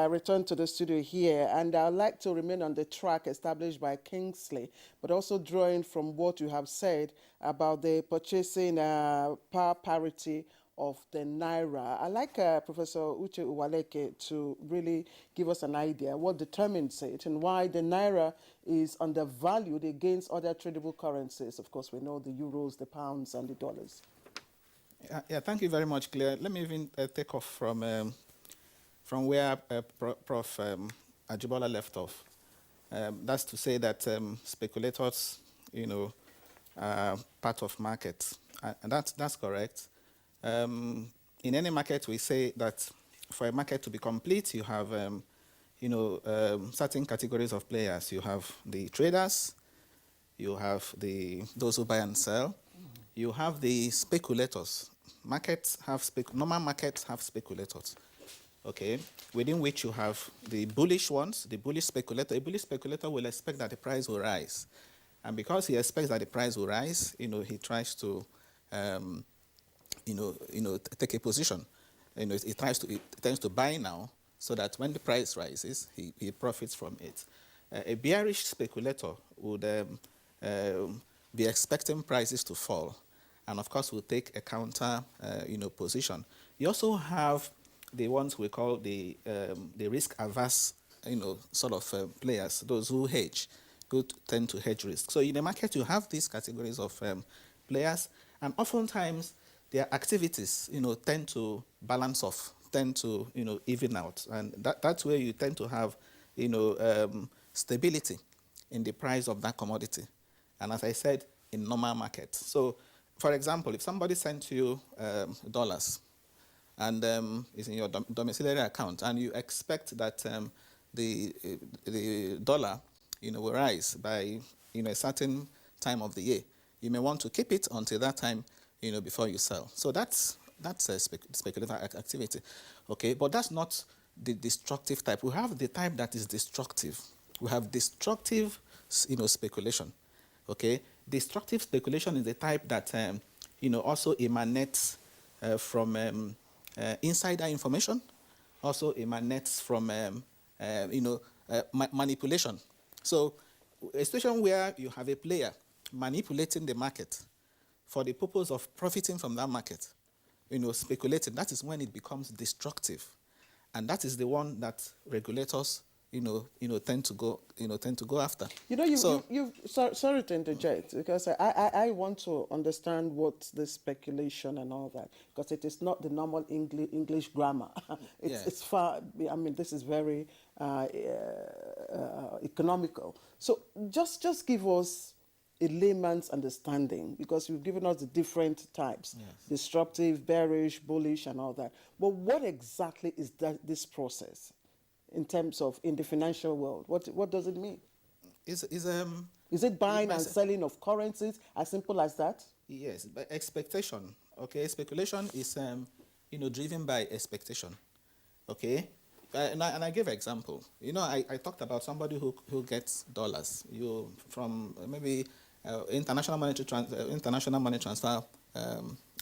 return to the studio here. And I'd like to remain on the track established by Kingsley, but also drawing from what you have said about the purchasing power parity of the Naira. I'd like Professor Uche Uwaleke to really give us an idea what determines it and why the Naira is undervalued against other tradable currencies. Of course, we know the euros, the pounds, and the dollars. Yeah, thank you very much, Claire. Let me even take off from where Prof. Ajibola left off. That's to say that speculators, are part of markets, and that's correct. In any market, we say that for a market to be complete, you have, certain categories of players. You have the traders, you have those who buy and sell, you have the speculators, normal markets have speculators, okay, within which you have the bullish ones, the bullish speculator. A bullish speculator will expect that the price will rise. And because he expects that the price will rise, he tries to, take a position. He tends to buy now so that when the price rises, he profits from it. A bearish speculator would be expecting prices to fall, and of course will take a counter, position. You also have the ones we call the risk-averse, sort of players, those who hedge, who tend to hedge risk. So in the market, you have these categories of players, and oftentimes their activities, tend to balance off, tend to, even out, and that's where you tend to have, stability in the price of that commodity. And as I said, in normal markets. So, for example, if somebody sent you dollars, and it's in your domiciliary account, and you expect that the dollar, will rise by, a certain time of the year, you may want to keep it until that time, before you sell. So that's a speculative activity, okay? But that's not the destructive type. We have the type that is destructive. We have destructive, speculation, okay? Destructive speculation is the type that, also emanates from insider information, also emanates from, manipulation. So a situation where you have a player manipulating the market for the purpose of profiting from that market, speculating, that is when it becomes destructive. And that is the one that regulators, tend to go after. Sorry to interject, because I want to understand what the speculation and all that, because it is not the normal English grammar. It's far. I mean, this is very economical. So just give us a layman's understanding, because you've given us the different types: disruptive, bearish, bullish, and all that. But what exactly is this process in terms of in the financial world? What does it mean? Is it buying and selling of currencies, as simple as that? Yes, but expectation. Okay, speculation is driven by expectation. Okay, and I gave an example. I talked about somebody who gets dollars. You from maybe international money transfer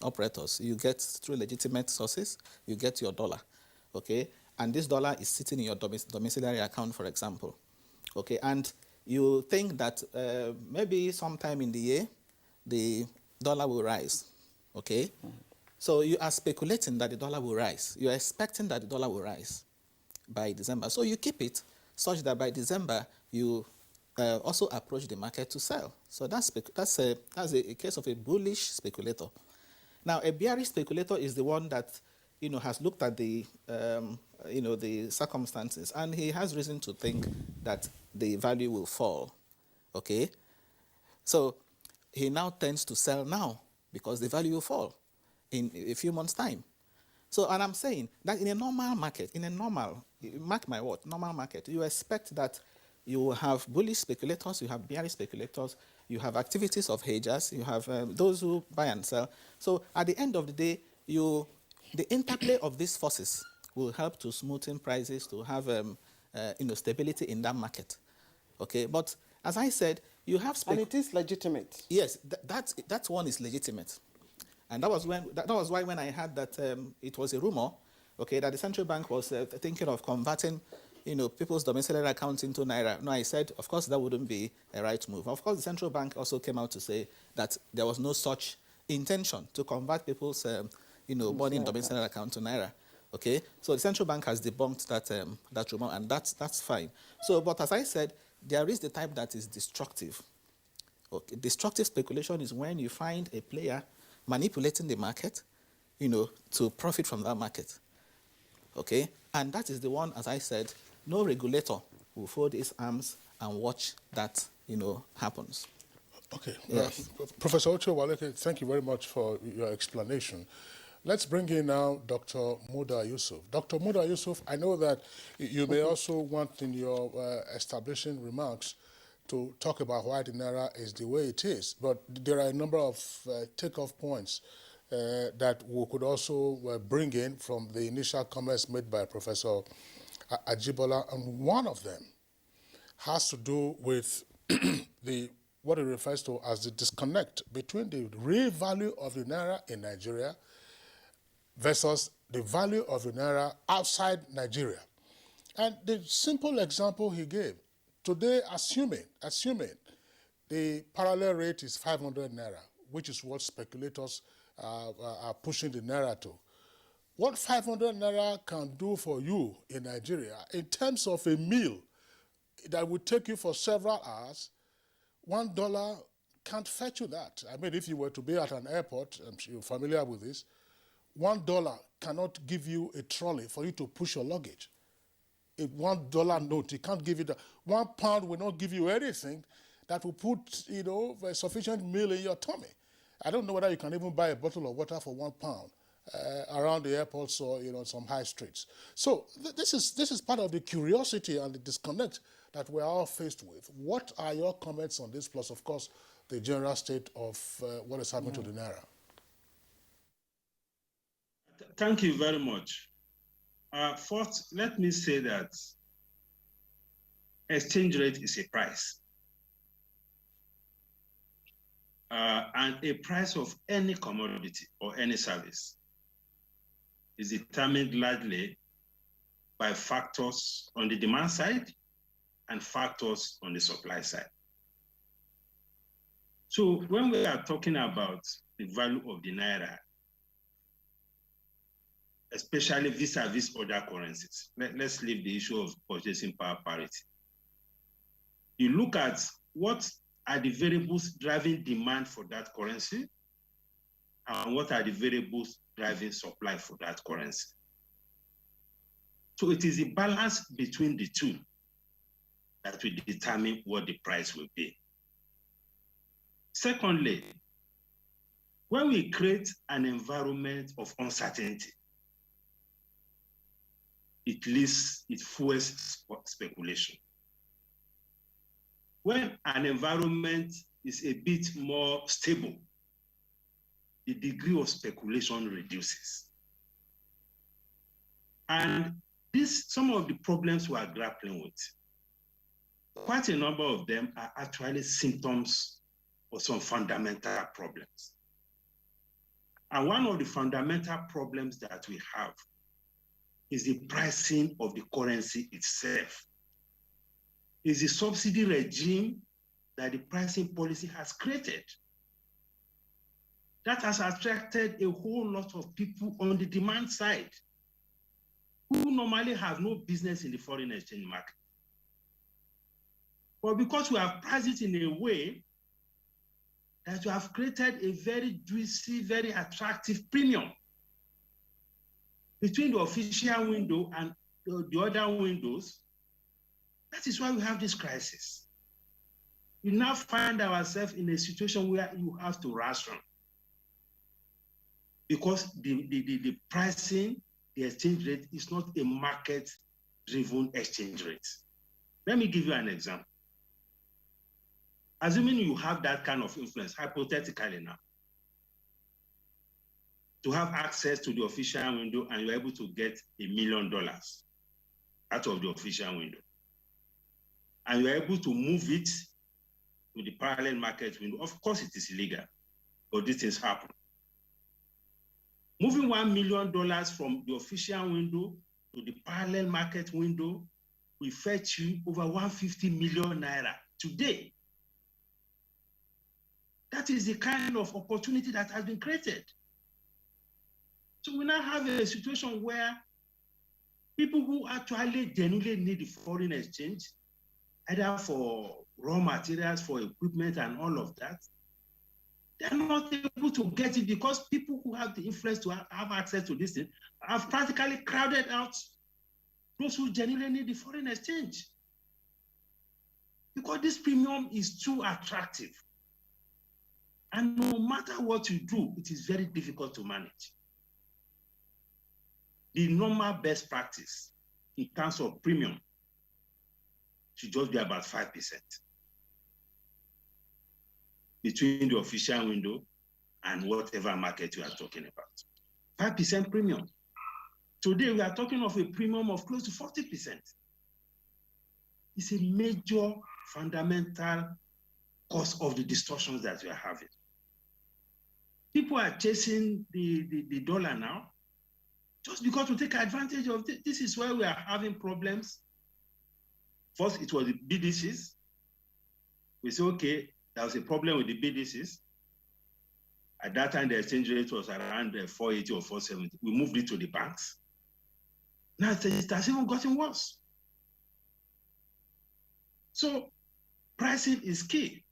operators. You get through legitimate sources. You get your dollar. Okay, and this dollar is sitting in your domiciliary account, for example. Okay, and you think that maybe sometime in the year, the dollar will rise. Okay, so you are speculating that the dollar will rise. You are expecting that the dollar will rise by December. So you keep it such that by December you also approach the market to sell. So that's a case of a bullish speculator. Now, a bearish speculator is the one that has looked at the the circumstances, and he has reason to think that the value will fall. Okay, so he now tends to sell now because the value will fall in a few months' time. So, and I'm saying that in a normal market, mark my word, normal market, you expect that you will have bullish speculators, you have bearish speculators, you have activities of hedgers, you have those who buy and sell. So at the end of the day, the interplay of these forces will help to smoothen prices, to have stability in that market. Okay, but as I said, you have and it is legitimate. Yes, that one is legitimate, and that was why when I heard that it was a rumor, okay, that the central bank was thinking of converting, people's domiciliary accounts into Naira. No, I said, of course, that wouldn't be a right move. Of course, the central bank also came out to say that there was no such intention to convert people's, money in domiciliary account to Naira. Okay, so the central bank has debunked that rumor, and that's fine. So, but as I said, there is the type that is destructive. Okay, destructive speculation is when you find a player manipulating the market, to profit from that market. Okay, and that is the one, as I said, no regulator will fold his arms and watch that, happens. Okay. Yes. Professor Ocho Waleke, thank you very much for your explanation. Let's bring in now Dr. Muda Yusuf. Dr. Muda Yusuf, I know that you may also want in your establishing remarks to talk about why the Naira is the way it is, but there are a number of takeoff points that we could also bring in from the initial comments made by Professor Ajibola, and one of them has to do with what it refers to as the disconnect between the real value of the Naira in Nigeria versus the value of the Naira outside Nigeria. And the simple example he gave, today assuming the parallel rate is 500 Naira, which is what speculators are pushing the Naira to. What 500 Naira can do for you in Nigeria in terms of a meal that would take you for several hours, $1 can't fetch you that. I mean, if you were to be at an airport, I'm sure you're familiar with this, $1 cannot give you a trolley for you to push your luggage. A $1 note, it can't give you that. £1 will not give you anything that will put, a sufficient meal in your tummy. I don't know whether you can even buy a bottle of water for £1 around the airports or some high streets. So this is part of the curiosity and the disconnect that we're all faced with. What are your comments on this? Plus, of course, the general state of what is happening to the Naira. Thank you very much. First, let me say that exchange rate is a price. And a price of any commodity or any service is determined largely by factors on the demand side and factors on the supply side. So when we are talking about the value of the Naira, especially vis-a-vis other currencies, let's leave the issue of purchasing power parity. You look at what are the variables driving demand for that currency and what are the variables driving supply for that currency. So it is a balance between the two that will determine what the price will be. Secondly, when we create an environment of uncertainty, it fuels speculation. When an environment is a bit more stable, the degree of speculation reduces. And some of the problems we are grappling with, quite a number of them are actually symptoms of some fundamental problems. And one of the fundamental problems that we have is the pricing of the currency itself. Is the subsidy regime that the pricing policy has created. That has attracted a whole lot of people on the demand side who normally have no business in the foreign exchange market. But because we have priced it in a way that we have created a very juicy, very attractive premium between the official window and the other windows. That is why we have this crisis. We now find ourselves in a situation where you have to ration because the pricing, the exchange rate is not a market-driven exchange rate. Let me give you an example. Assuming you have that kind of influence, hypothetically now, to have access to the official window and you're able to get $1 million out of the official window, and you're able to move it to the parallel market window. Of course, it is illegal, but these things happen. Moving $1 million from the official window to the parallel market window will fetch you over 150 million Naira today. That is the kind of opportunity that has been created. So we now have a situation where people who actually genuinely need the foreign exchange, either for raw materials, for equipment and all of that, they're not able to get it because people who have the influence to have access to this thing have practically crowded out those who genuinely need the foreign exchange. Because this premium is too attractive. And no matter what you do, it is very difficult to manage. The normal best practice in terms of premium should just be about 5% between the official window and whatever market you are talking about. 5% premium. Today, we are talking of a premium of close to 40%. It's a major fundamental cause of the distortions that we are having. People are chasing the dollar now just because to take advantage of this. This is where we are having problems. First, it was the BDCs. We say, okay, there was a problem with the BDCs. At that time, the exchange rate was around 480 or 470. We moved it to the banks. Now it has even gotten worse. So pricing is key.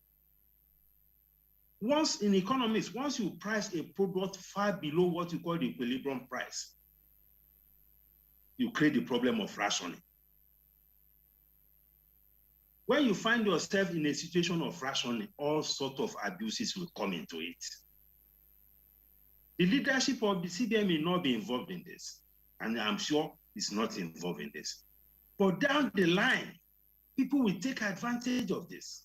Once in economics, once you price a product far below what you call the equilibrium price, you create the problem of rationing. When you find yourself in a situation of rationing, all sorts of abuses will come into it. The leadership of the CBN may not be involved in this, and I'm sure it's not involved in this. But down the line, people will take advantage of this.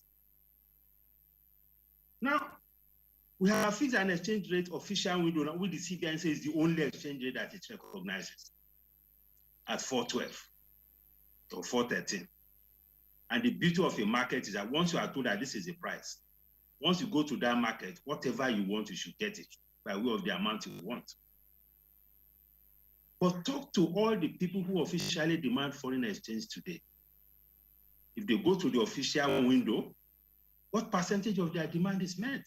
Now, we have fixed an exchange rate official window, which the CBN says is the only exchange rate that it recognizes at 412 or 413. And the beauty of a market is that once you are told that this is the price, once you go to that market, whatever you want, you should get it by way of the amount you want. But talk to all the people who officially demand foreign exchange today. If they go to the official window, what percentage of their demand is met?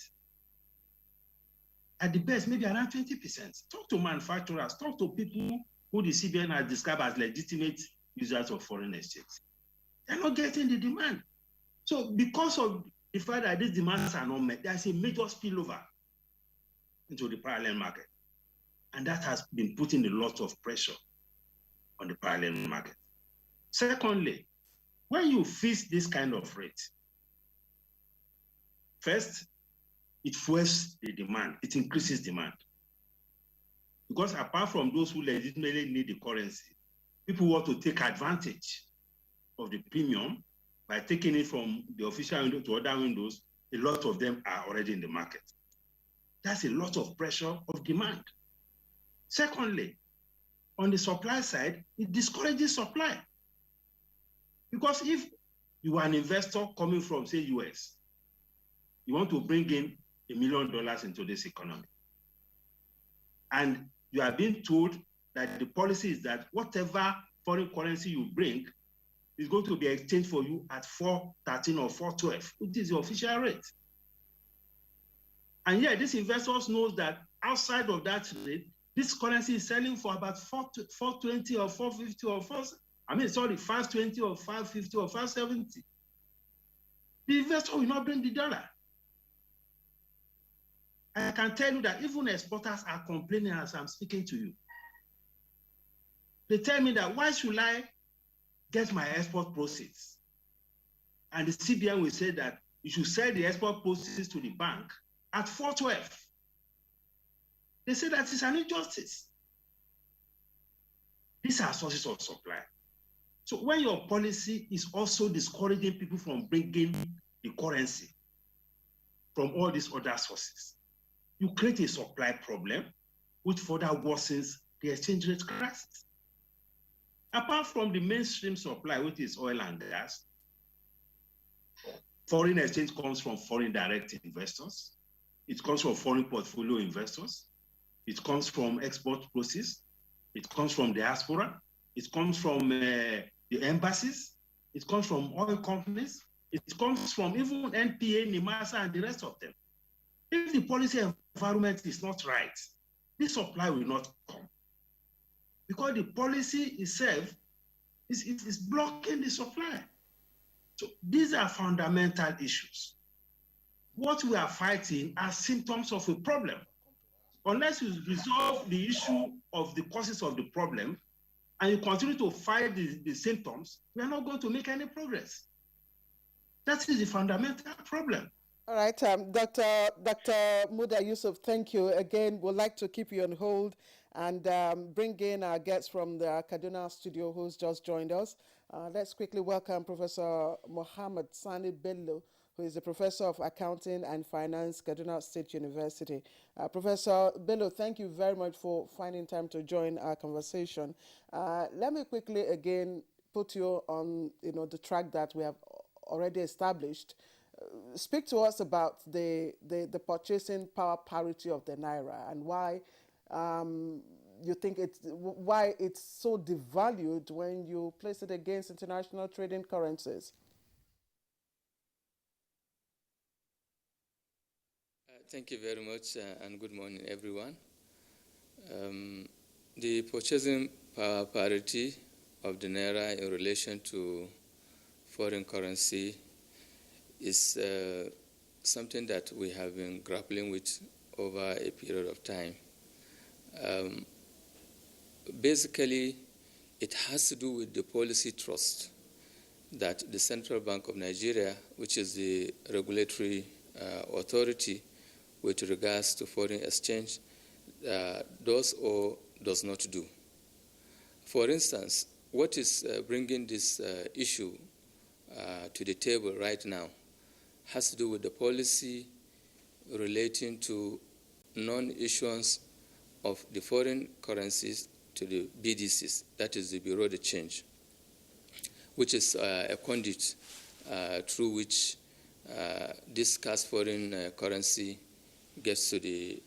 At the best, maybe around 20%. Talk to manufacturers, talk to people who the CBN has described as legitimate users of foreign exchange. They're not getting the demand. So because of the fact that these demands are not met, there's a major spillover into the parallel market. And that has been putting a lot of pressure on the parallel market. Secondly, when you fix this kind of rate, first, it fuels the demand, it increases demand. Because apart from those who legitimately need the currency, people want to take advantage of the premium by taking it from the official window to other windows. A lot of them are already in the market. That's a lot of pressure of demand. Secondly, on the supply side, it discourages supply. Because if you are an investor coming from, say, US, you want to bring in $1 million into this economy, and you are being told that the policy is that whatever foreign currency you bring is going to be exchanged for you at 413 or 412, which is the official rate. And yet, these investors know that outside of that rate, this currency is selling for about 420 or 450 or 520 or 550 or 570. The investor will not bring the dollar. I can tell you that even exporters are complaining as I'm speaking to you. They tell me that why should I get my export proceeds? And the CBN will say that you should sell the export proceeds to the bank at 412. They say that it's an injustice. These are sources of supply. So when your policy is also discouraging people from bringing the currency from all these other sources, you create a supply problem which further worsens the exchange rate crisis. Apart from the mainstream supply, which is oil and gas, foreign exchange comes from foreign direct investors. It comes from foreign portfolio investors. It comes from export proceeds. It comes from diaspora. It comes from the embassies. It comes from oil companies. It comes from even NTA, NIMASA, and the rest of them. If the policy environment is not right, this supply will not come. Because the policy itself is blocking the supply. So these are fundamental issues. What we are fighting are symptoms of a problem. Unless you resolve the issue of the causes of the problem and you continue to fight the symptoms, we are not going to make any progress. That is the fundamental problem. All right, Dr. Muda Yusuf, thank you. Again, we'd like to keep you on hold and bring in our guests from the Kaduna studio who's just joined us. Let's quickly welcome Professor Mohammed Sani Bello, who is a professor of accounting and finance, Kaduna State University. Professor Bello, thank you very much for finding time to join our conversation. Let me quickly again put you on the track that we have already established. Speak to us about the purchasing power parity of the Naira and why you think why it's so devalued when you place it against international trading currencies. Thank you very much and good morning, everyone. The purchasing power parity of the Naira in relation to foreign currency is something that we have been grappling with over a period of time. Basically, it has to do with the policy trust that the Central Bank of Nigeria, which is the regulatory authority with regards to foreign exchange, does or does not do. For instance, what is bringing this issue to the table right now has to do with the policy relating to non-issuance of the foreign currencies to the BDCs, that is the Bureau de Change, which is a conduit through which this scarce foreign currency gets to the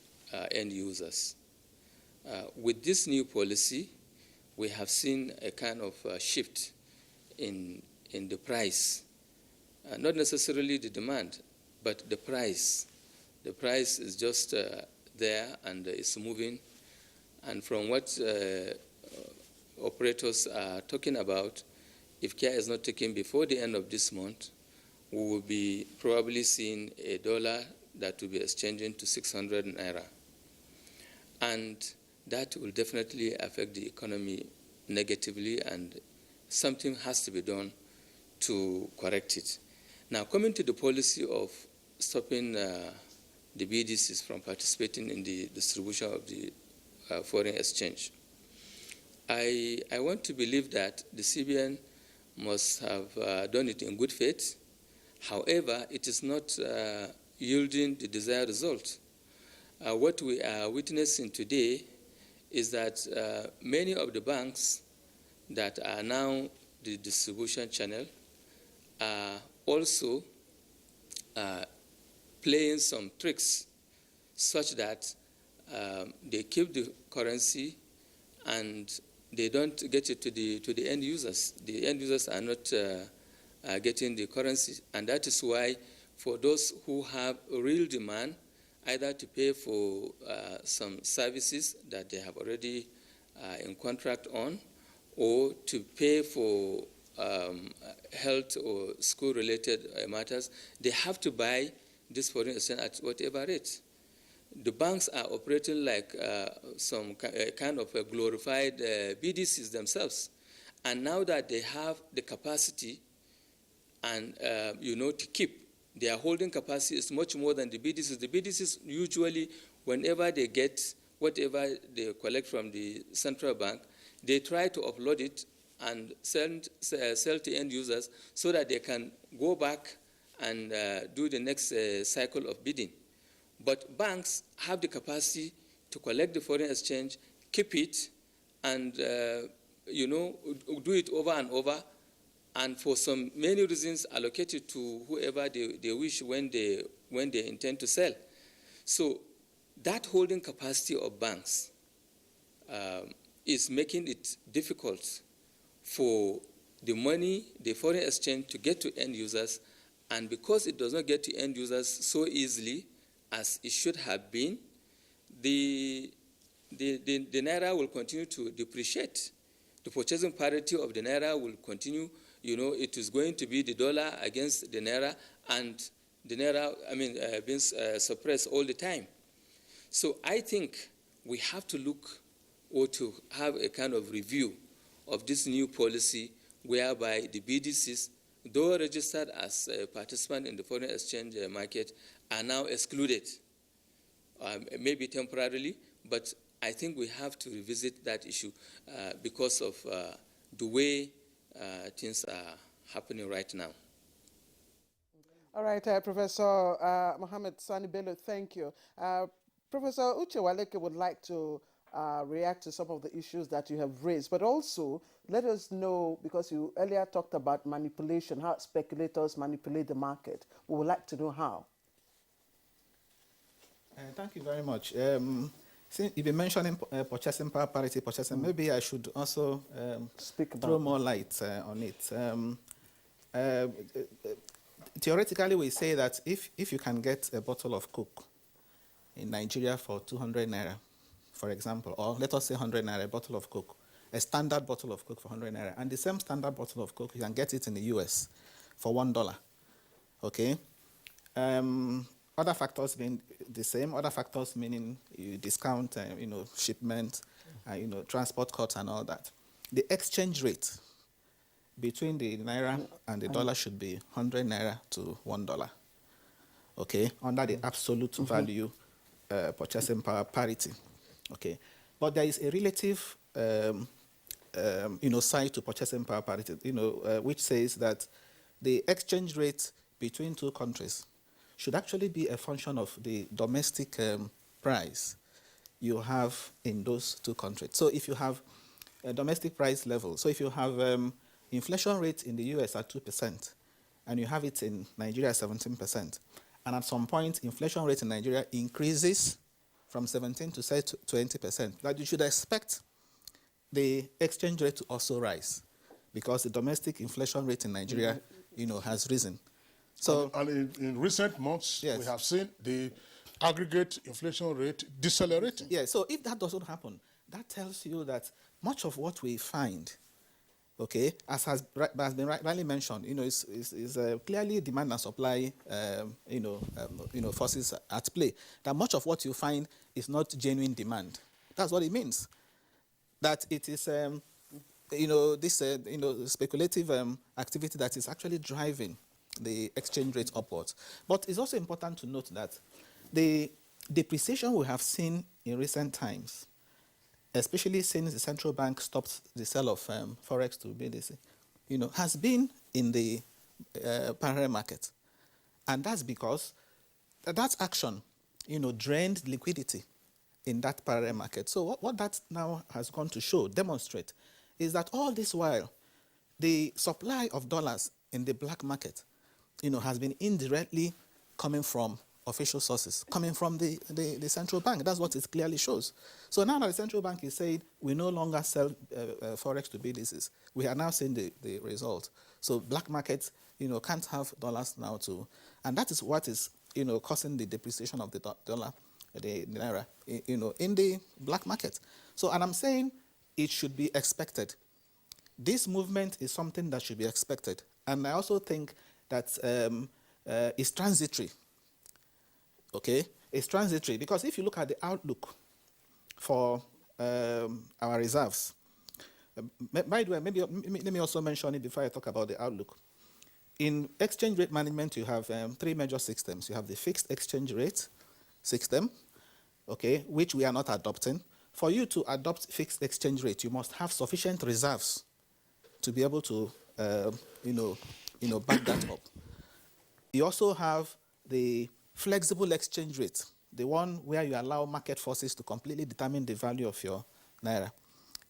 end users. With this new policy, we have seen a kind of shift in the price, not necessarily the demand, but the price. The price is just there and it's moving. And from what operators are talking about, if care is not taken before the end of this month, we will be probably seeing a dollar that will be exchanging to 600 Naira. And that will definitely affect the economy negatively, and something has to be done to correct it. Now, coming to the policy of stopping the BDCs from participating in the distribution of the foreign exchange, I want to believe that the CBN must have done it in good faith. However, it is not yielding the desired result. What we are witnessing today is that many of the banks that are now the distribution channel are also playing some tricks such that they keep the currency and they don't get it to the end users. The end users are not getting the currency, and that is why for those who have a real demand, either to pay for some services that they have already in contract on, or to pay for health or school-related matters, they have to buy this foreign exchange at whatever rate. The banks are operating like some kind of a glorified BDCs themselves. And now that they have the capacity and, to keep, their holding capacity is much more than the BDCs. The BDCs usually, whenever they get whatever they collect from the central bank, they try to upload it and sell to end users so that they can go back and do the next cycle of bidding. But banks have the capacity to collect the foreign exchange, keep it, and do it over and over, and for some many reasons allocate it to whoever they wish when they intend to sell. So that holding capacity of banks is making it difficult for the money, the foreign exchange, to get to end users, and because it does not get to end users so easily as it should have been, the Naira will continue to depreciate. The purchasing parity of the Naira will continue. It is going to be the dollar against the Naira, and the Naira, being suppressed all the time. So I think we have to look or to have a kind of review of this new policy whereby the BDCs, though registered as a participant in the foreign exchange market, are now excluded, maybe temporarily, but I think we have to revisit that issue because of the way things are happening right now. All right, Professor Mohammed Sani Bello, thank you. Professor Uche Waleke would like to react to some of the issues that you have raised, but also let us know, because you earlier talked about manipulation, how speculators manipulate the market. We would like to know how. Thank you very much. Since you've been mentioning purchasing power parity, maybe I should also throw more light on it. Theoretically, we say that if you can get a bottle of Coke in Nigeria for 200 Naira, for example, or let us say 100 Naira, a bottle of Coke, a standard bottle of Coke for 100 Naira, and the same standard bottle of Coke, you can get it in the US for $1, okay? Other factors being the same, other factors meaning you discount, shipment, transport costs and all that. The exchange rate between the Naira and the dollar should be 100 Naira to $1, okay, under the absolute value purchasing power parity, okay. But there is a relative, side to purchasing power parity, which says that the exchange rate between two countries should actually be a function of the domestic price you have in those two countries. So if you have a domestic price level, so if you have inflation rate in the US at 2%, and you have it in Nigeria 17%, and at some point inflation rate in Nigeria increases from 17 to say 20%, that you should expect the exchange rate to also rise, because the domestic inflation rate in Nigeria, has risen. So, and in recent months, yes, we have seen the aggregate inflation rate decelerating. Yeah, so if that doesn't happen, that tells you that much of what we find, okay, as has been rightly mentioned, is clearly demand and supply, forces at play. That much of what you find is not genuine demand. That's what it means. That it is, speculative activity that is actually driving the exchange rate upwards. But it's also important to note that the depreciation we have seen in recent times, especially since the central bank stopped the sale of forex to BDC, has been in the parallel market. And that's because that action, drained liquidity in that parallel market. So what that now has gone to demonstrate, is that all this while, the supply of dollars in the black market, has been indirectly coming from official sources, coming from the central bank. That's what it clearly shows. So now that the central bank is saying we no longer sell forex to BDCs, we are now seeing the result. So black markets, can't have dollars now too. And that is what is, causing the depreciation of the dollar, the Naira, in the black market. So, and I'm saying it should be expected. This movement is something that should be expected. And I also think that it's transitory. Okay, it's transitory because if you look at the outlook for our reserves, by the way, maybe let me also mention it before I talk about the outlook. In exchange rate management, you have three major systems. You have the fixed exchange rate system, okay, which we are not adopting. For you to adopt fixed exchange rate, you must have sufficient reserves to be able to, back that up. You also have the flexible exchange rate, the one where you allow market forces to completely determine the value of your Naira.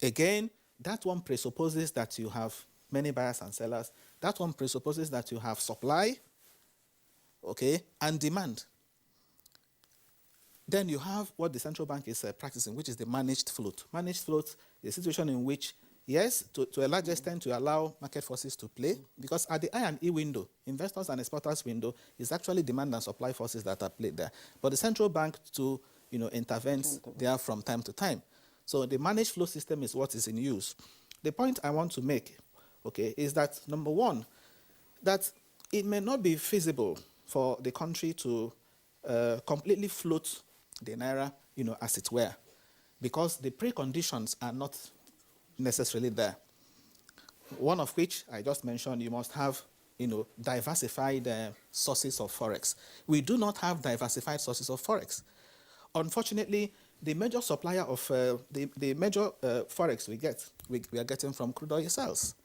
Again, that one presupposes that you have many buyers and sellers. That one presupposes that you have supply, okay, and demand. Then you have what the central bank is practicing, which is the managed float. Managed float is a situation in which, yes, to a large extent, you allow market forces to play, because at the I&E window, investors and exporters window, is actually demand and supply forces that are played there. But the central bank intervenes there from time to time. So the managed flow system is what is in use. The point I want to make, okay, is that, number one, that it may not be feasible for the country to completely float the Naira, as it were, because the preconditions are not necessarily there. One of which I just mentioned, you must have, diversified sources of forex. We do not have diversified sources of forex. Unfortunately, the major supplier of the major forex we are getting from crude oil sales.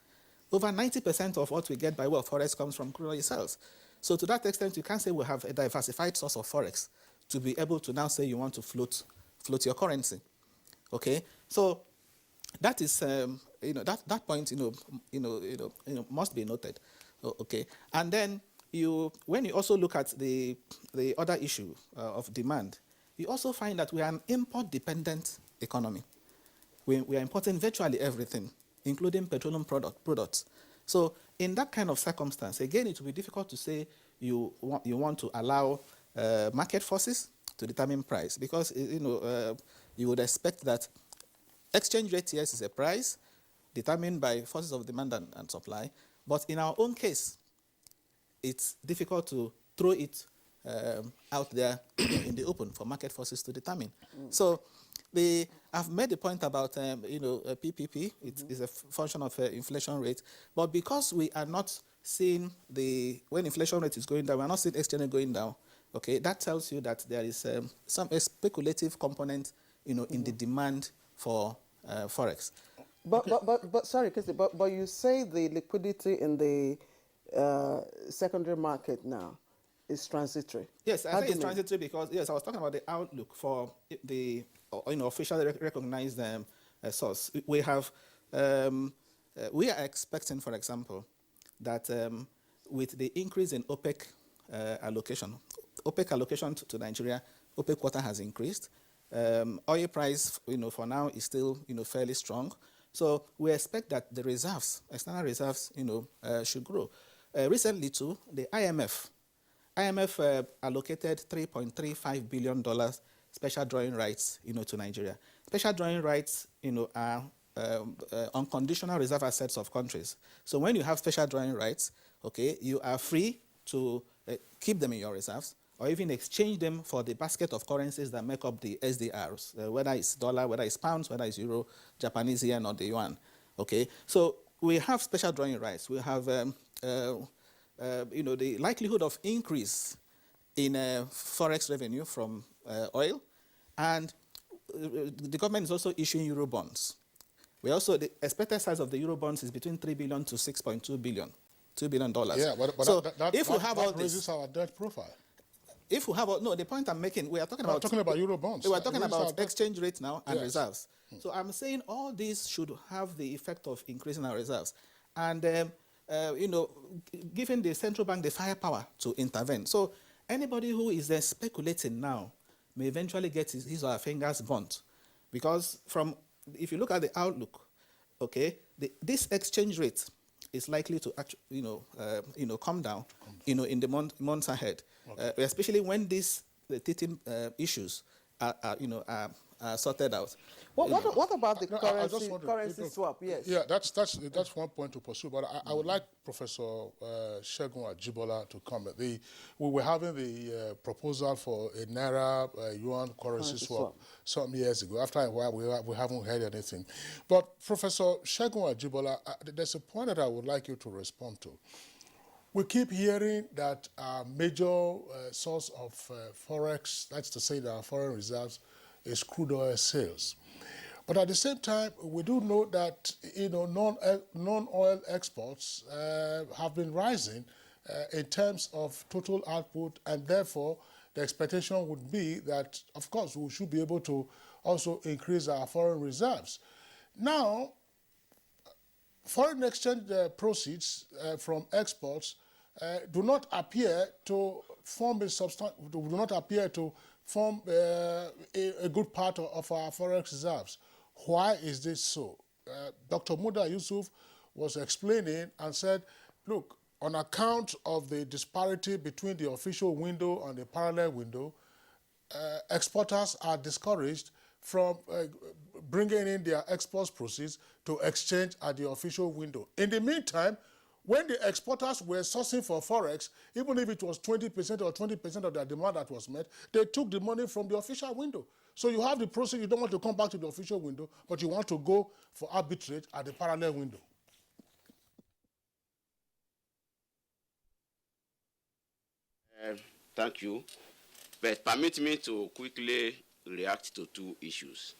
Over 90% of what we get by way of forex comes from crude oil sales. So to that extent, you can't say we have a diversified source of forex to be able to now say you want to float your currency. So that is that point must be noted. Okay, and then when you also look at the other issue of demand, you also find that we are an import-dependent economy. We are importing virtually everything, including petroleum products. So in that kind of circumstance, again, it will be difficult to say you want to allow market forces to determine price, because you would expect that exchange rate, yes, is a price determined by forces of demand and supply. But in our own case, it's difficult to throw it out there in the open for market forces to determine. So I've made the point about PPP. It is a function of inflation rate, but because we are not seeing when inflation rate is going down, we're not seeing exchange rate going down. Okay, that tells you that there is a speculative component, in the demand for forex. But sorry, Christy, but you say the liquidity in the secondary market now is transitory. Yes, I think it's transitory because, yes, I was talking about the outlook for the officially recognized source. We have, we are expecting, for example, that with the increase in OPEC allocation to Nigeria, OPEC quota has increased. Oil price, for now is still, fairly strong. So we expect that the reserves, external reserves, should grow. Recently, too, the IMF allocated $3.35 billion special drawing rights, to Nigeria. Special drawing rights, are unconditional reserve assets of countries. So when you have special drawing rights, okay, you are free to keep them in your reserves, or even exchange them for the basket of currencies that make up the SDRs, whether it's dollar, whether it's pounds, whether it's euro, Japanese yen, or the yuan. Okay, so we have special drawing rights. We have, the likelihood of increase in forex revenue from oil, and the government is also issuing euro bonds. The expected size of the euro bonds is between $3 billion to $6.2 billion, $2 billion. Yeah, but so that raises our debt profile. If we have, the point I'm making, we are talking about euro bonds. We are talking about exchange rates now and reserves. So I'm saying all these should have the effect of increasing our reserves. And, giving the central bank the firepower to intervene. So anybody who is speculating now may eventually get his or her fingers burnt. Because if you look at the outlook, okay, this exchange rate is likely to come down, in the months ahead. Okay. Especially when these teething issues are sorted out. What about the currency swap? Yes. Yeah, that's one point to pursue. But I would like Professor Segun Ajibola to comment. We were having the proposal for a Naira yuan currency swap some years ago. After a while, we haven't heard anything. But Professor Segun Ajibola, there's a point that I would like you to respond to. We keep hearing that our major source of forex, that's to say that our foreign reserves, is crude oil sales. But at the same time, we do know that non-oil exports have been rising in terms of total output, and therefore the expectation would be that, of course, we should be able to also increase our foreign reserves. Now, foreign exchange proceeds from exports do not appear to form a good part of our forex reserves. Why is this so? Dr. Muda Yusuf was explaining and said, look, on account of the disparity between the official window and the parallel window, exporters are discouraged from bringing in their export proceeds to exchange at the official window. In the meantime, when the exporters were sourcing for forex, even if it was 20% or 20% of their demand that was met, they took the money from the official window. So you have the proceeds, you don't want to come back to the official window, but you want to go for arbitrage at the parallel window. Thank you. But permit me to quickly react to two issues.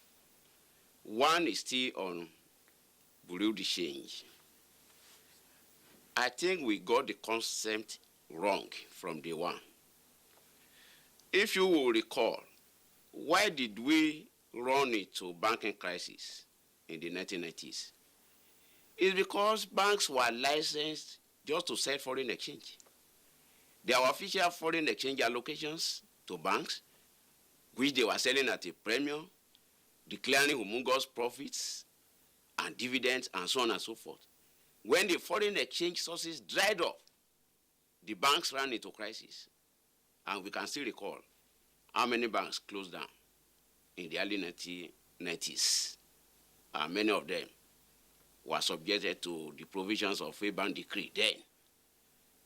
One is still on Bureau de Change. I think we got the concept wrong from day one. If you will recall, why did we run into banking crisis in the 1990s? It's because banks were licensed just to sell foreign exchange. There were official foreign exchange allocations to banks, which they were selling at a premium, declaring humongous profits and dividends and so on and so forth. When the foreign exchange sources dried up, the banks ran into crisis. And we can still recall how many banks closed down in the early 1990s. Many of them were subjected to the provisions of a ban decree then,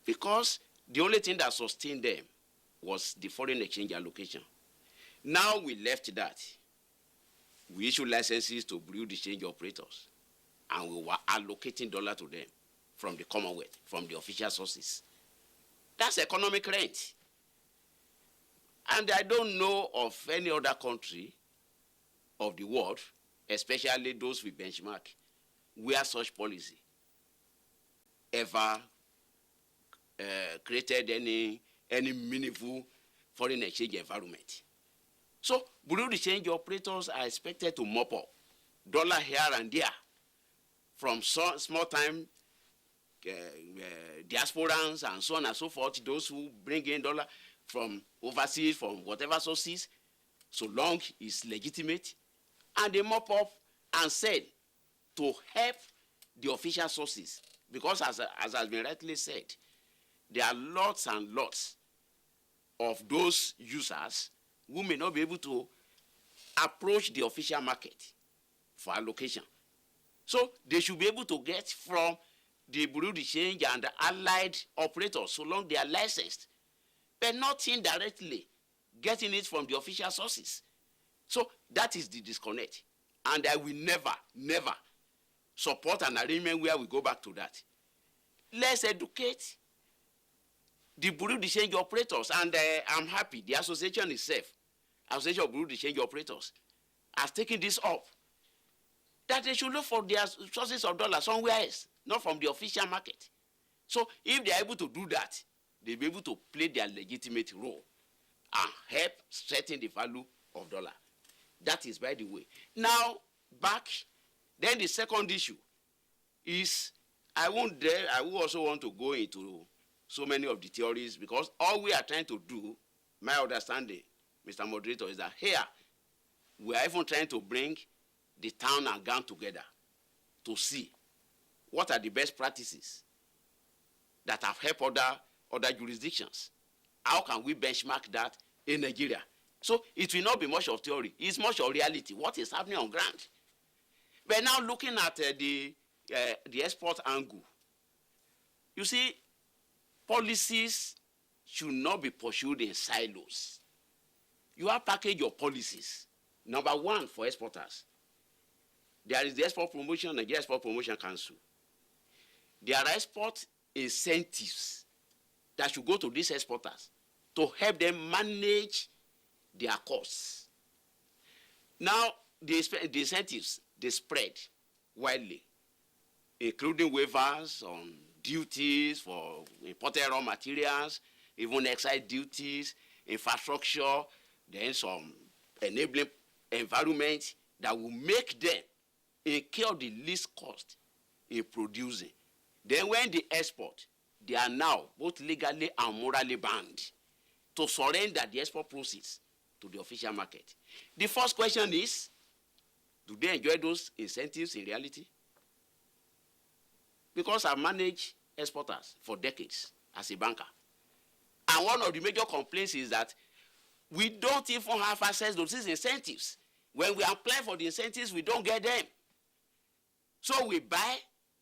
because the only thing that sustained them was the foreign exchange allocation. Now we left that. We issued licenses to bureau de change operators, and we were allocating dollar to them from the Commonwealth, from the official sources. That's economic rent. And I don't know of any other country of the world, especially those we benchmark, where such policy ever created any meaningful foreign exchange environment. So, bureau de change operators are expected to mop up dollar here and there from small-time diasporans and so on and so forth, those who bring in dollar from overseas, from whatever sources, so long it's legitimate, and they mop up and said to help the official sources, because as has been rightly said, there are lots and lots of those users who may not be able to approach the official market for allocation. So they should be able to get from the bureau de change and the allied operators, so long they are licensed, but not indirectly getting it from the official sources. So that is the disconnect. And I will never support an arrangement where we go back to that. Let's educate the bureau de change operators, and I'm happy the association itself, Association of Bureau de Change Operators, has taken this up, that they should look for their sources of dollars somewhere else, not from the official market. So if they are able to do that, they'll be able to play their legitimate role and help strengthen the value of dollar. That is by the way. Now, back, then the second issue is, I will also want to go into so many of the theories, because all we are trying to do, my understanding, Mr. Moderator, is that here, we are even trying to bring the town and gown together to see what are the best practices that have helped other jurisdictions. How can we benchmark that in Nigeria? So it will not be much of theory. It's much of reality, what is happening on ground. But now looking at the export angle, you see, policies should not be pursued in silos. You have package your policies. Number one, for exporters, there is the Export Promotion, Nigeria Export Promotion Council. There are export incentives that should go to these exporters to help them manage their costs. Now, the incentives, they spread widely, including waivers on duties for imported raw materials, even excise duties, infrastructure, then some enabling environment that will make them incur the least cost in producing. Then when they export, they are now both legally and morally bound to surrender the export proceeds to the official market. The first question is, do they enjoy those incentives in reality? Because I've managed exporters for decades as a banker. And one of the major complaints is that we don't even have access to these incentives. When we apply for the incentives, we don't get them. So we buy,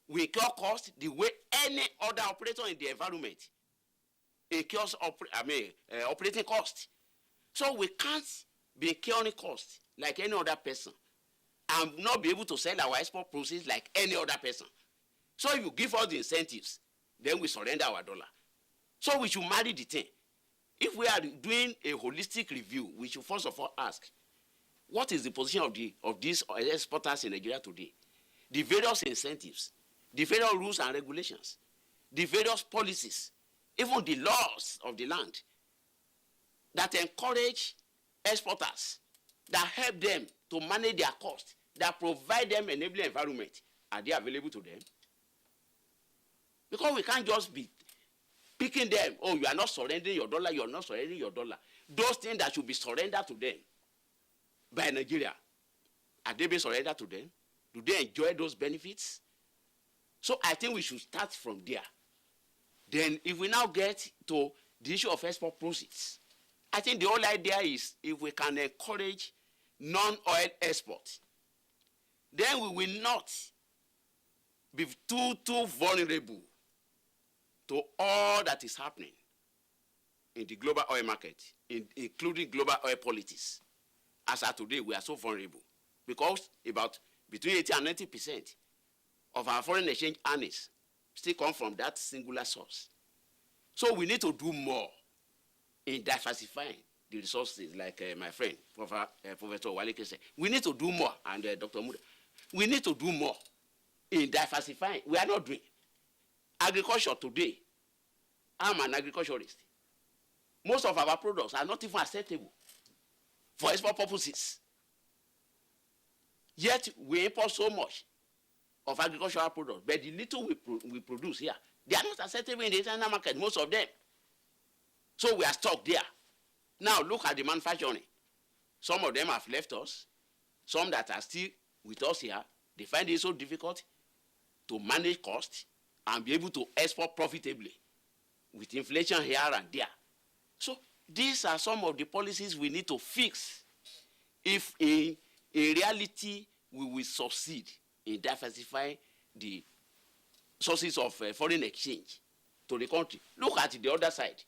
we incur cost the way any other operator in the environment incurs operating cost. So we can't be incurring cost like any other person and not be able to sell our export proceeds like any other person. So if you give us the incentives, then we surrender our dollar. So we should marry the thing. If we are doing a holistic review, we should first of all ask, what is the position of these exporters in Nigeria today? The various incentives, the various rules and regulations, the various policies even the laws of the land that encourage exporters, that help them to manage their costs, that provide them enabling environment, are they available to them? Because we can't just be picking them, oh, you are not surrendering your dollar, you are not surrendering your dollar. Those things that should be surrendered to them by Nigeria, are they being surrendered to them? Do they enjoy those benefits? So I think we should start from there. Then if we now get to the issue of export proceeds, I think the whole idea is if we can encourage non-oil export, then we will not be too vulnerable to all that is happening in the global oil market, including global oil politics. As of today, we are so vulnerable because about between 80 and 90% of our foreign exchange earnings still come from that singular source. So we need to do more in diversifying the resources, like my friend, Professor Walike said. We need to do more, and Dr. Muda, we need to do more in diversifying. We are not doing. Agriculture today, I'm an agriculturist. Most of our products are not even acceptable for export purposes. Yet we import so much of agricultural products, but the little we produce here, they are not acceptable in the international market, most of them. So we are stuck there. Now look at the manufacturing. Some of them have left us. Some that are still with us here, they find it so difficult to manage costs and be able to export profitably with inflation here and there. So these are some of the policies we need to fix if in reality we will succeed in diversifying the sources of foreign exchange to the country. Look at the other side,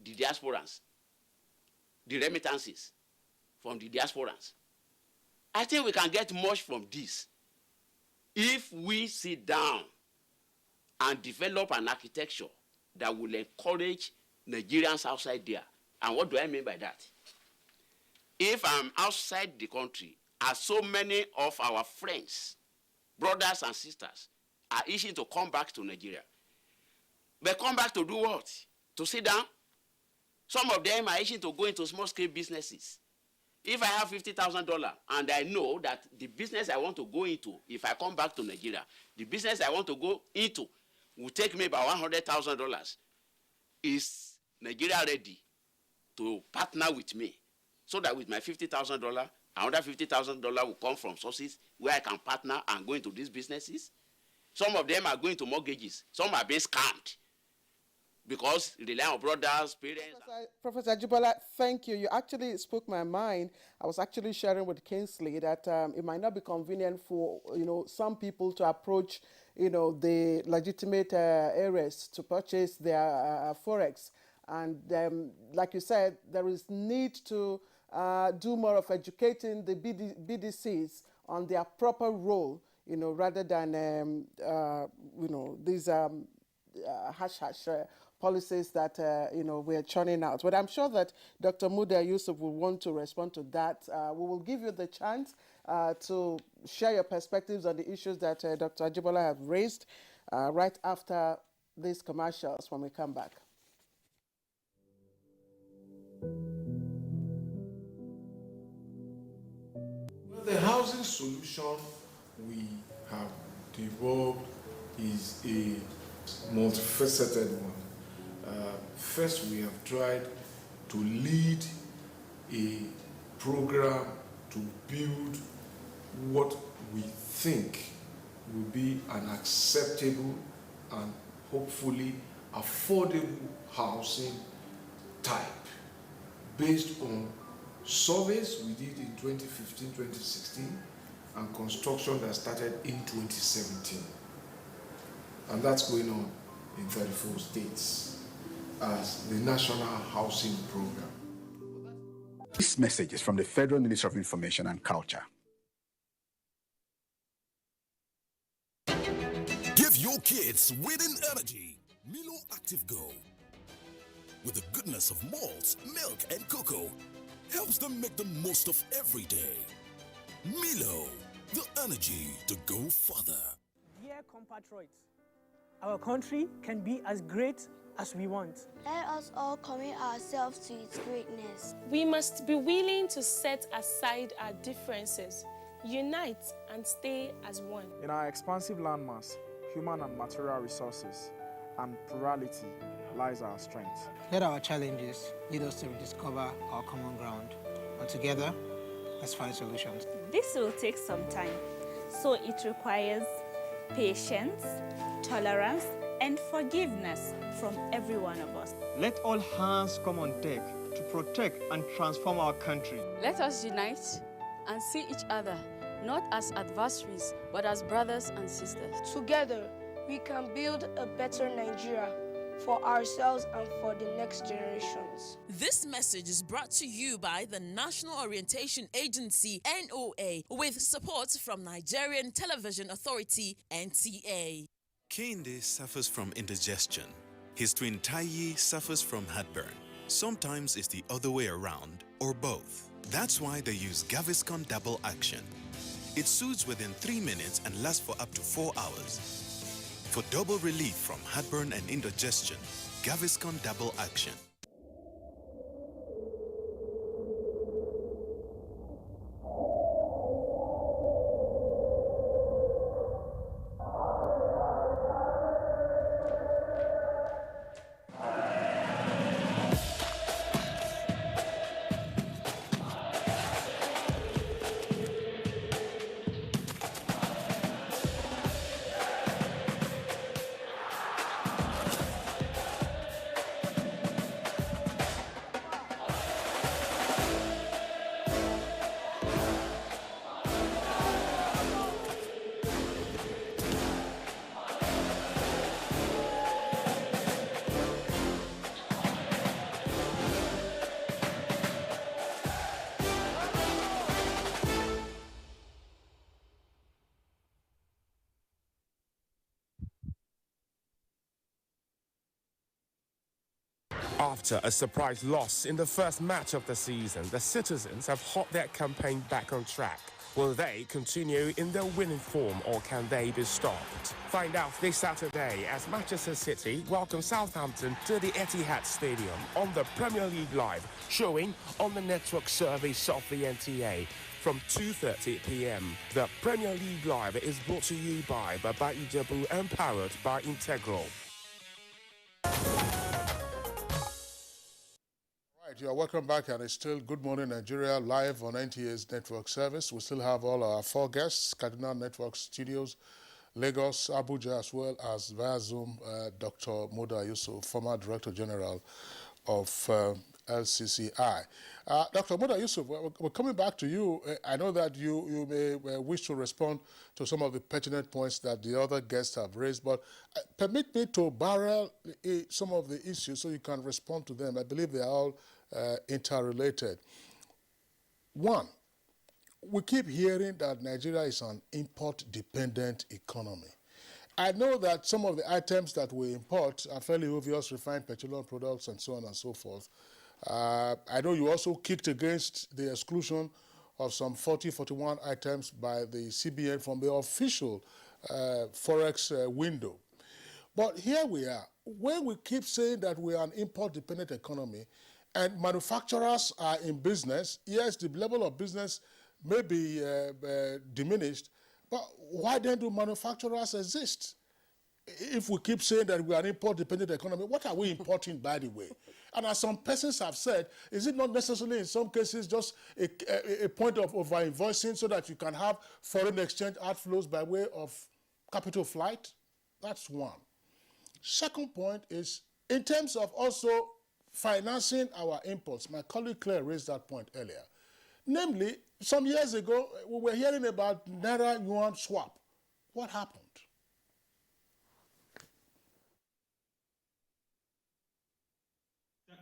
the diasporans, the remittances from the diasporans. I think we can get much from this if we sit down and develop an architecture that will encourage Nigerians outside there. And what do I mean by that? If I'm outside the country, as so many of our friends, brothers and sisters, are itching to come back to Nigeria. But come back to do what? To sit down? Some of them are itching to go into small-scale businesses. If I have $50,000 and I know that the business I want to go into, if I come back to Nigeria, the business I want to go into will take me about $100,000. Is Nigeria ready to partner with me so that with my $50,000, another $50,000 will come from sources where I can partner and go into these businesses? Some of them are going to mortgages. Some are being scammed because relying on brothers, parents. Professor Ajibola, thank you. You actually spoke my mind. I was actually sharing with Kingsley that it might not be convenient for some people to approach the legitimate areas to purchase their forex, and like you said, there is need to do more of educating the BDCs on their proper role, rather than these hush policies that we're churning out. But I'm sure that Dr. Muda Yusuf will want to respond to that. We will give you the chance to share your perspectives on the issues that Dr. Ajibola have raised right after these commercials when we come back. Well, the housing solution we have developed is a multifaceted one. First, we have tried to lead a program to build what we think will be an acceptable and hopefully affordable housing type based on surveys we did in 2015-2016 and construction that started in 2017. And that's going on in 34 states as the National Housing Program. This message is from the Federal Ministry of Information and Culture. Give your kids winning energy. Milo Active Go. With the goodness of malts, milk, and cocoa, helps them make the most of every day. Milo, the energy to go further. Dear compatriots, our country can be as great as we want. Let us all commit ourselves to its greatness. We must be willing to set aside our differences, unite and stay as one. In our expansive landmass, human and material resources, and plurality lies our strength. Let our challenges lead us to rediscover our common ground, and together, let's find solutions. This will take some time, so it requires patience, tolerance, and forgiveness from every one of us. Let all hands come on deck to protect and transform our country. Let us unite and see each other not as adversaries, but as brothers and sisters. Together, we can build a better Nigeria for ourselves and for the next generations. This message is brought to you by the National Orientation Agency, NOA, with support from Nigerian Television Authority, NTA. Kehinde suffers from indigestion. His twin Taiyi suffers from heartburn. Sometimes it's the other way around, or both. That's why they use Gaviscon Double Action. It soothes within 3 minutes and lasts for up to 4 hours. For double relief from heartburn and indigestion, Gaviscon Double Action. After a surprise loss in the first match of the season, the citizens have hot their campaign back on track. Will they continue in their winning form or can they be stopped? Find out this Saturday as Manchester City welcome Southampton to the Etihad Stadium on the Premier League Live, showing on the network service of the NTA from 2:30 p.m. The Premier League Live is brought to you by Baba Ijebu and powered by Integral. You are welcome back, and it's still Good Morning Nigeria live on NTA's network service. We still have all our 4 guests, Cardinal Network Studios, Lagos, Abuja, as well as via Zoom, Dr. Muda Yusuf, former Director General of LCCI. Dr. Muda Yusuf, we're coming back to you. I know that you may wish to respond to some of the pertinent points that the other guests have raised, but permit me to barrel some of the issues so you can respond to them. I believe they are all interrelated. One, we keep hearing that Nigeria is an import-dependent economy. I know that some of the items that we import are fairly obvious, refined petroleum products and so on and so forth. I know you also kicked against the exclusion of some 41 items by the CBN from the official Forex window. But here we are. When we keep saying that we are an import-dependent economy, and manufacturers are in business, yes, the level of business may be diminished, but why then do manufacturers exist? If we keep saying that we are an import-dependent economy, what are we importing, by the way? And as some persons have said, is it not necessarily in some cases just a point of over-invoicing so that you can have foreign exchange outflows by way of capital flight? That's one. Second point is, in terms of also financing our imports, my colleague Claire raised that point earlier. Namely, some years ago, we were hearing about Naira yuan swap. What happened?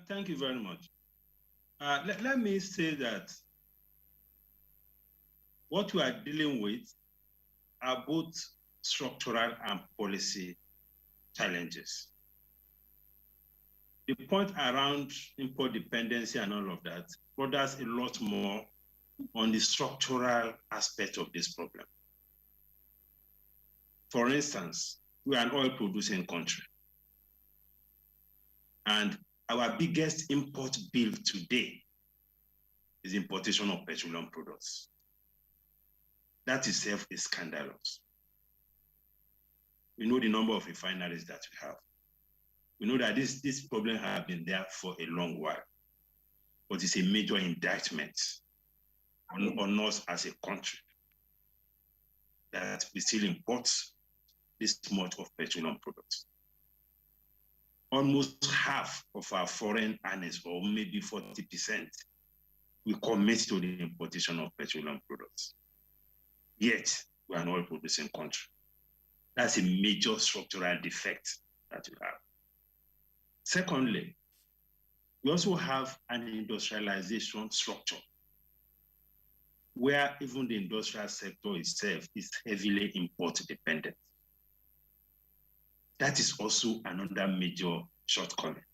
Thank you very much. Let me say that what we are dealing with are both structural and policy challenges. The point around import dependency and all of that borders a lot more on the structural aspect of this problem. For instance, we are an oil-producing country. And our biggest import bill today is importation of petroleum products. That itself is scandalous. We know the number of refineries that we have. We know that this problem has been there for a long while, but it's a major indictment on us as a country that we still import this much of petroleum products. Almost half of our foreign earnings, or maybe 40%, we commit to the importation of petroleum products. Yet, we are an oil-producing country. That's a major structural defect that we have. Secondly, we also have an industrialization structure where even the industrial sector itself is heavily import dependent. That is also another major shortcoming.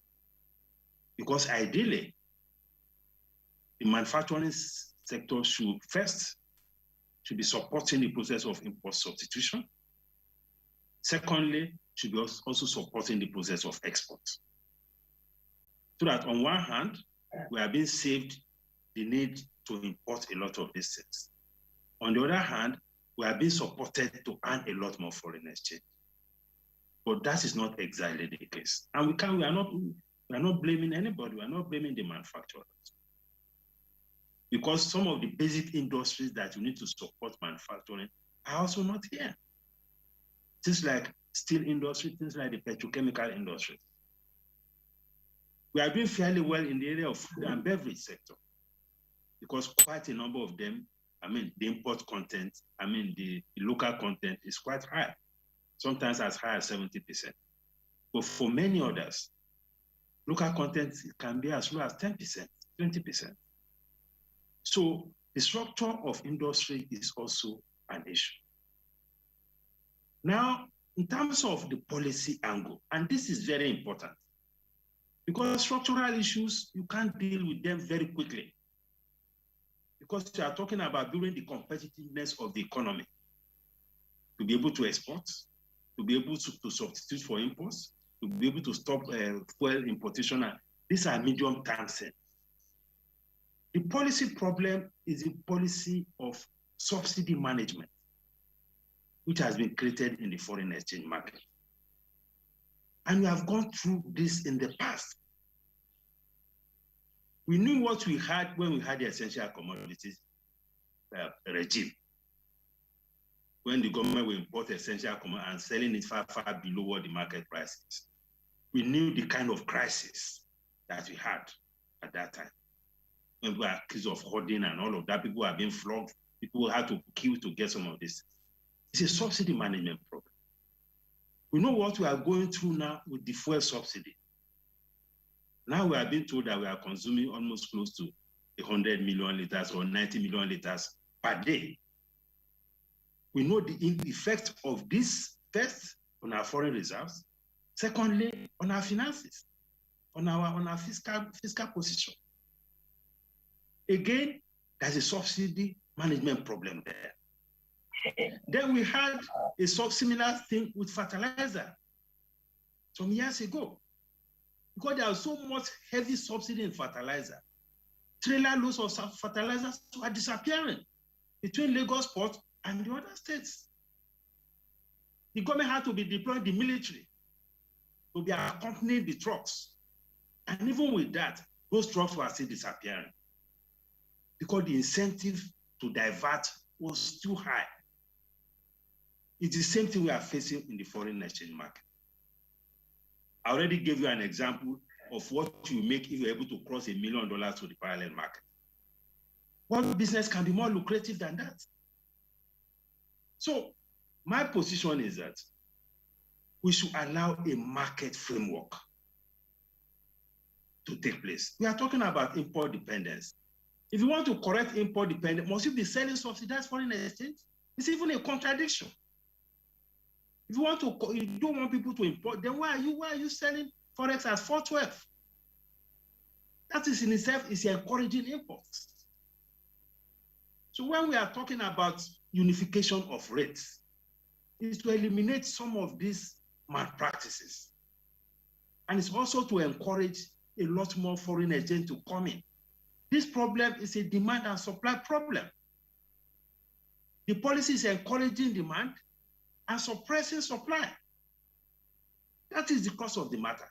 Because ideally, the manufacturing sector should be supporting the process of import substitution. Secondly, should be also supporting the process of export. So that on one hand, we are being saved the need to import a lot of these things. On the other hand, we are being supported to earn a lot more foreign exchange. But that is not exactly the case. And we are not blaming anybody, we are not blaming the manufacturers. Because some of the basic industries that you need to support manufacturing are also not here. Things like steel industry, things like the petrochemical industry. We are doing fairly well in the area of food and beverage sector because quite a number of them, the import content, the local content is quite high, sometimes as high as 70%. But for many others, local content can be as low as 10%, 20%. So the structure of industry is also an issue. Now, in terms of the policy angle, and this is very important, because structural issues, you can't deal with them very quickly. Because you are talking about building the competitiveness of the economy to be able to export, to be able to substitute for imports, to be able to stop fuel importation. These are medium-term things. The policy problem is the policy of subsidy management, which has been created in the foreign exchange market. And we have gone through this in the past. We knew what we had when we had the essential commodities regime. When the government will import essential commodities and selling it far, far below what the market price is. We knew the kind of crisis that we had at that time. When we were accused of hoarding and all of that, people have been flogged, people had to kill to get some of this. It's a subsidy management problem. We know what we are going through now with the fuel subsidy. Now we are being told that we are consuming almost close to 100 million liters or 90 million liters per day. We know the effect of this first on our foreign reserves, secondly, on our finances, on our fiscal position. Again, there's a subsidy management problem there. Then we had a similar thing with fertilizer some years ago. Because there was so much heavy subsidy in fertilizer. Trailer loads of fertilizers were disappearing between Lagos Port and the other states. The government had to be deploying the military to be accompanying the trucks. And even with that, those trucks were still disappearing because the incentive to divert was too high. It's the same thing we are facing in the foreign exchange market. I already gave you an example of what you make if you're able to cross $1 million to the parallel market. What business can be more lucrative than that? So my position is that we should allow a market framework to take place. We are talking about import dependence. If you want to correct import dependence, must you be selling subsidized foreign exchange? It's even a contradiction. If you don't want people to import, then why are you selling Forex at 412? That is in itself is encouraging imports. So when we are talking about unification of rates, is to eliminate some of these malpractices. And it's also to encourage a lot more foreign exchange to come in. This problem is a demand and supply problem. The policy is encouraging demand and suppressing supply. That is the cause of the matter.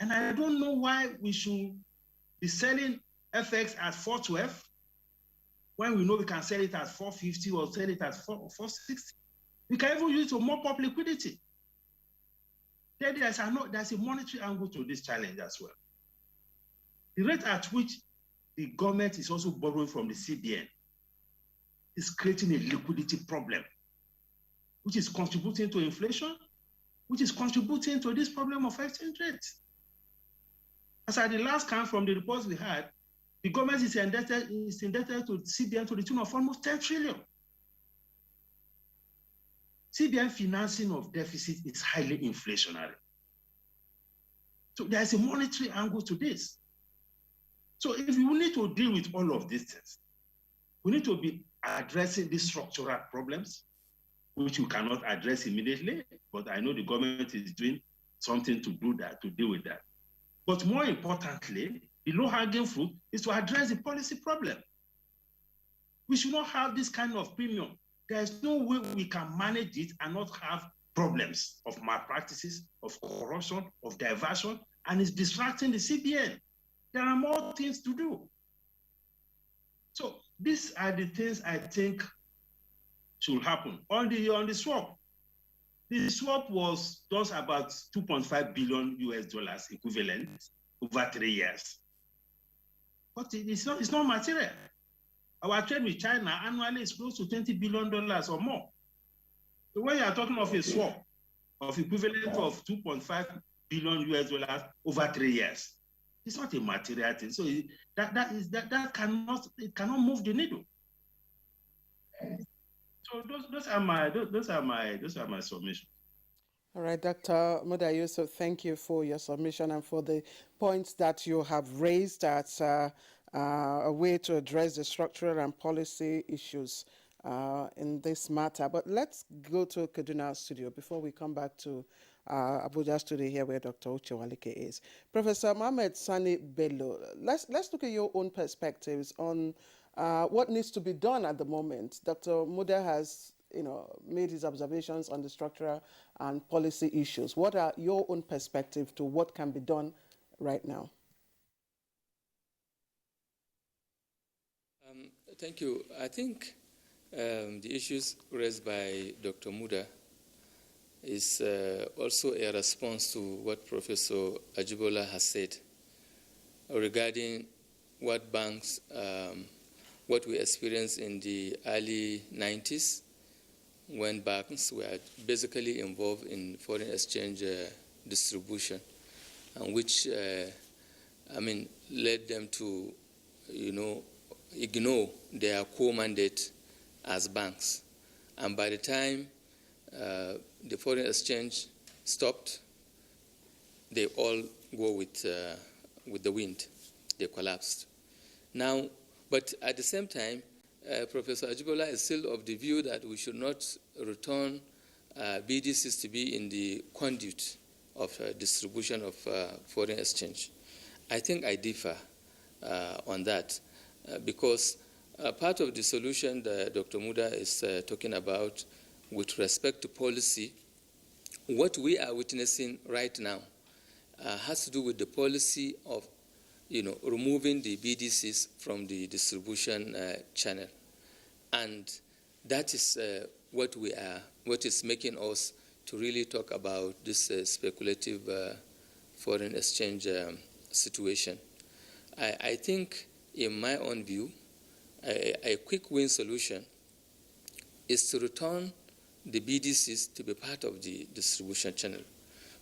And I don't know why we should be selling FX at 412 when we know we can sell it at 450 or sell it at 460. We can even use it to mop up liquidity. Then there's a monetary angle to this challenge as well. The rate at which the government is also borrowing from the CBN is creating a liquidity problem, which is contributing to inflation, which is contributing to this problem of exchange rates. As at the last count from the reports we had, the government is indebted to CBN to the tune of almost 10 trillion. CBN financing of deficit is highly inflationary. So there's a monetary angle to this. So if we need to deal with all of these things, we need to be addressing these structural problems, which we cannot address immediately, but I know the government is doing something to do that, to deal with that. But more importantly, the low-hanging fruit is to address the policy problem. We should not have this kind of premium. There is no way we can manage it and not have problems of malpractices, of corruption, of diversion, and it's distracting the CBN. There are more things to do. So these are the things I think should happen. On the swap, the swap was just about 2.5 billion US dollars equivalent over 3 years. But it's not material. Our trade with China annually is close to $20 billion or more. So when you are talking of a swap of equivalent of 2.5 billion US dollars over 3 years, it's not a material thing. So that cannot move the needle. So those are my submissions. All right, Dr. Muda Yusuf, thank you for your submission and for the points that you have raised as a way to address the structural and policy issues in this matter. But let's go to Kaduna studio before we come back to Abuja studio here where Dr. Uchewalike is. Professor Mohammed Sani Bello, let's look at your own perspectives on what needs to be done at the moment. Dr. Muda has made his observations on the structural and policy issues. What are your own perspective to what can be done right now? Thank you. I think the issues raised by Dr. Muda is also a response to what Professor Ajibola has said regarding what banks, what we experienced in the early 90s when banks were basically involved in foreign exchange distribution, and which, led them to, ignore their core mandate as banks. And by the time the foreign exchange stopped, they all go with the wind. They collapsed. Now, but at the same time, Professor Ajibola is still of the view that we should not return BDCs to be in the conduit of distribution of foreign exchange. I think I differ on that because part of the solution that Dr. Muda is talking about with respect to policy, what we are witnessing right now has to do with the policy of removing the BDCs from the distribution channel. And that is what is making us to really talk about this speculative foreign exchange situation. I think, in my own view, a quick win solution is to return the BDCs to be part of the distribution channel,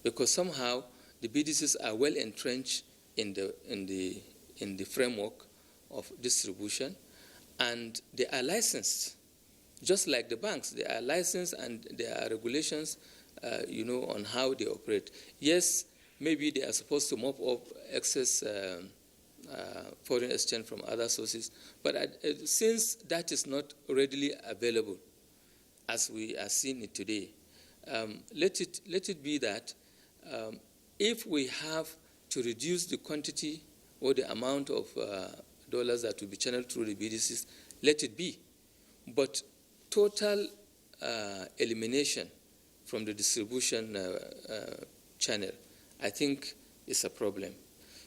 because somehow the BDCs are well entrenched in the framework of distribution, and they are licensed, just like the banks. They are licensed, and there are regulations, on how they operate. Yes, maybe they are supposed to mop up excess foreign exchange from other sources, but since that is not readily available, as we are seeing it today, let it be that if we have to reduce the quantity or the amount of dollars that will be channeled through the BDCs, let it be. But total elimination from the distribution channel, I think, is a problem.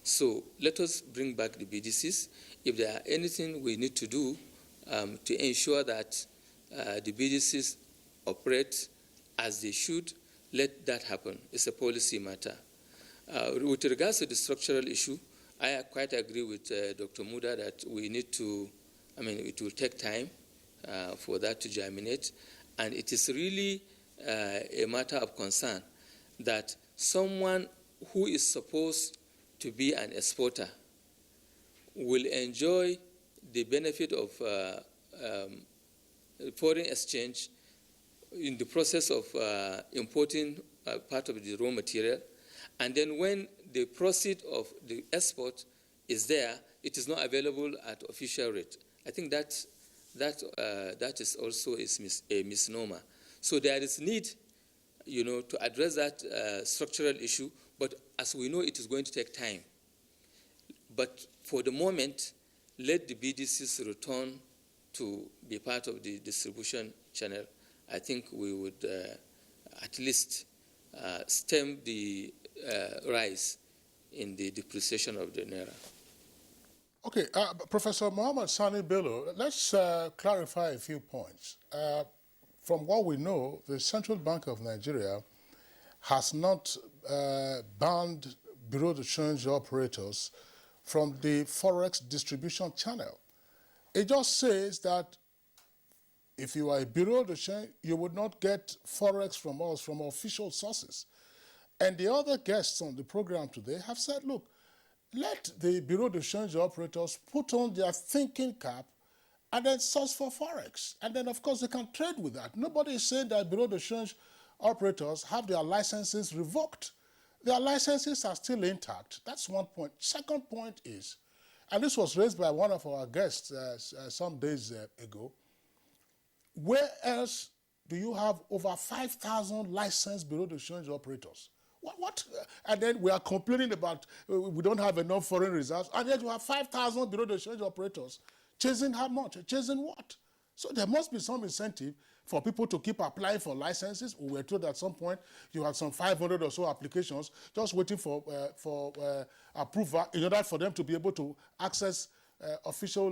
So let us bring back the BDCs. If there are anything we need to do to ensure that the BDCs operate as they should, let that happen. It's a policy matter. With regards to the structural issue, I quite agree with Dr. Muda that we need to, it will take time for that to germinate. And it is really a matter of concern that someone who is supposed to be an exporter will enjoy the benefit of foreign exchange in the process of importing part of the raw material, and then when the proceed of the export is there, it is not available at official rate. I think that is also a misnomer. So there is need, to address that structural issue, but as we know, it is going to take time. But for the moment, let the BDCs return to be part of the distribution channel. I think we would at least stem the rise in the depreciation of the Naira. Okay, Professor Mohammed Sani Bello, let's clarify a few points. From what we know, the Central Bank of Nigeria has not banned Bureau de Change operators from the Forex distribution channel. It just says that if you are a Bureau de Change, you would not get Forex from us, from official sources. And the other guests on the program today have said, look, let the Bureau de Change operators put on their thinking cap and then source for Forex. And then, of course, they can trade with that. Nobody is saying that Bureau de Change operators have their licenses revoked. Their licenses are still intact. That's one point. Second point is, and this was raised by one of our guests some days ago, where else do you have over 5,000 licensed Bureau de Change operators? What? And then we are complaining about we don't have enough foreign reserves, and yet you have 5,000 Bureau de Change operators. Chasing how much? Chasing what? So there must be some incentive for people to keep applying for licenses. We were told at some point you had some 500 or so applications just waiting for approval in order for them to be able to access official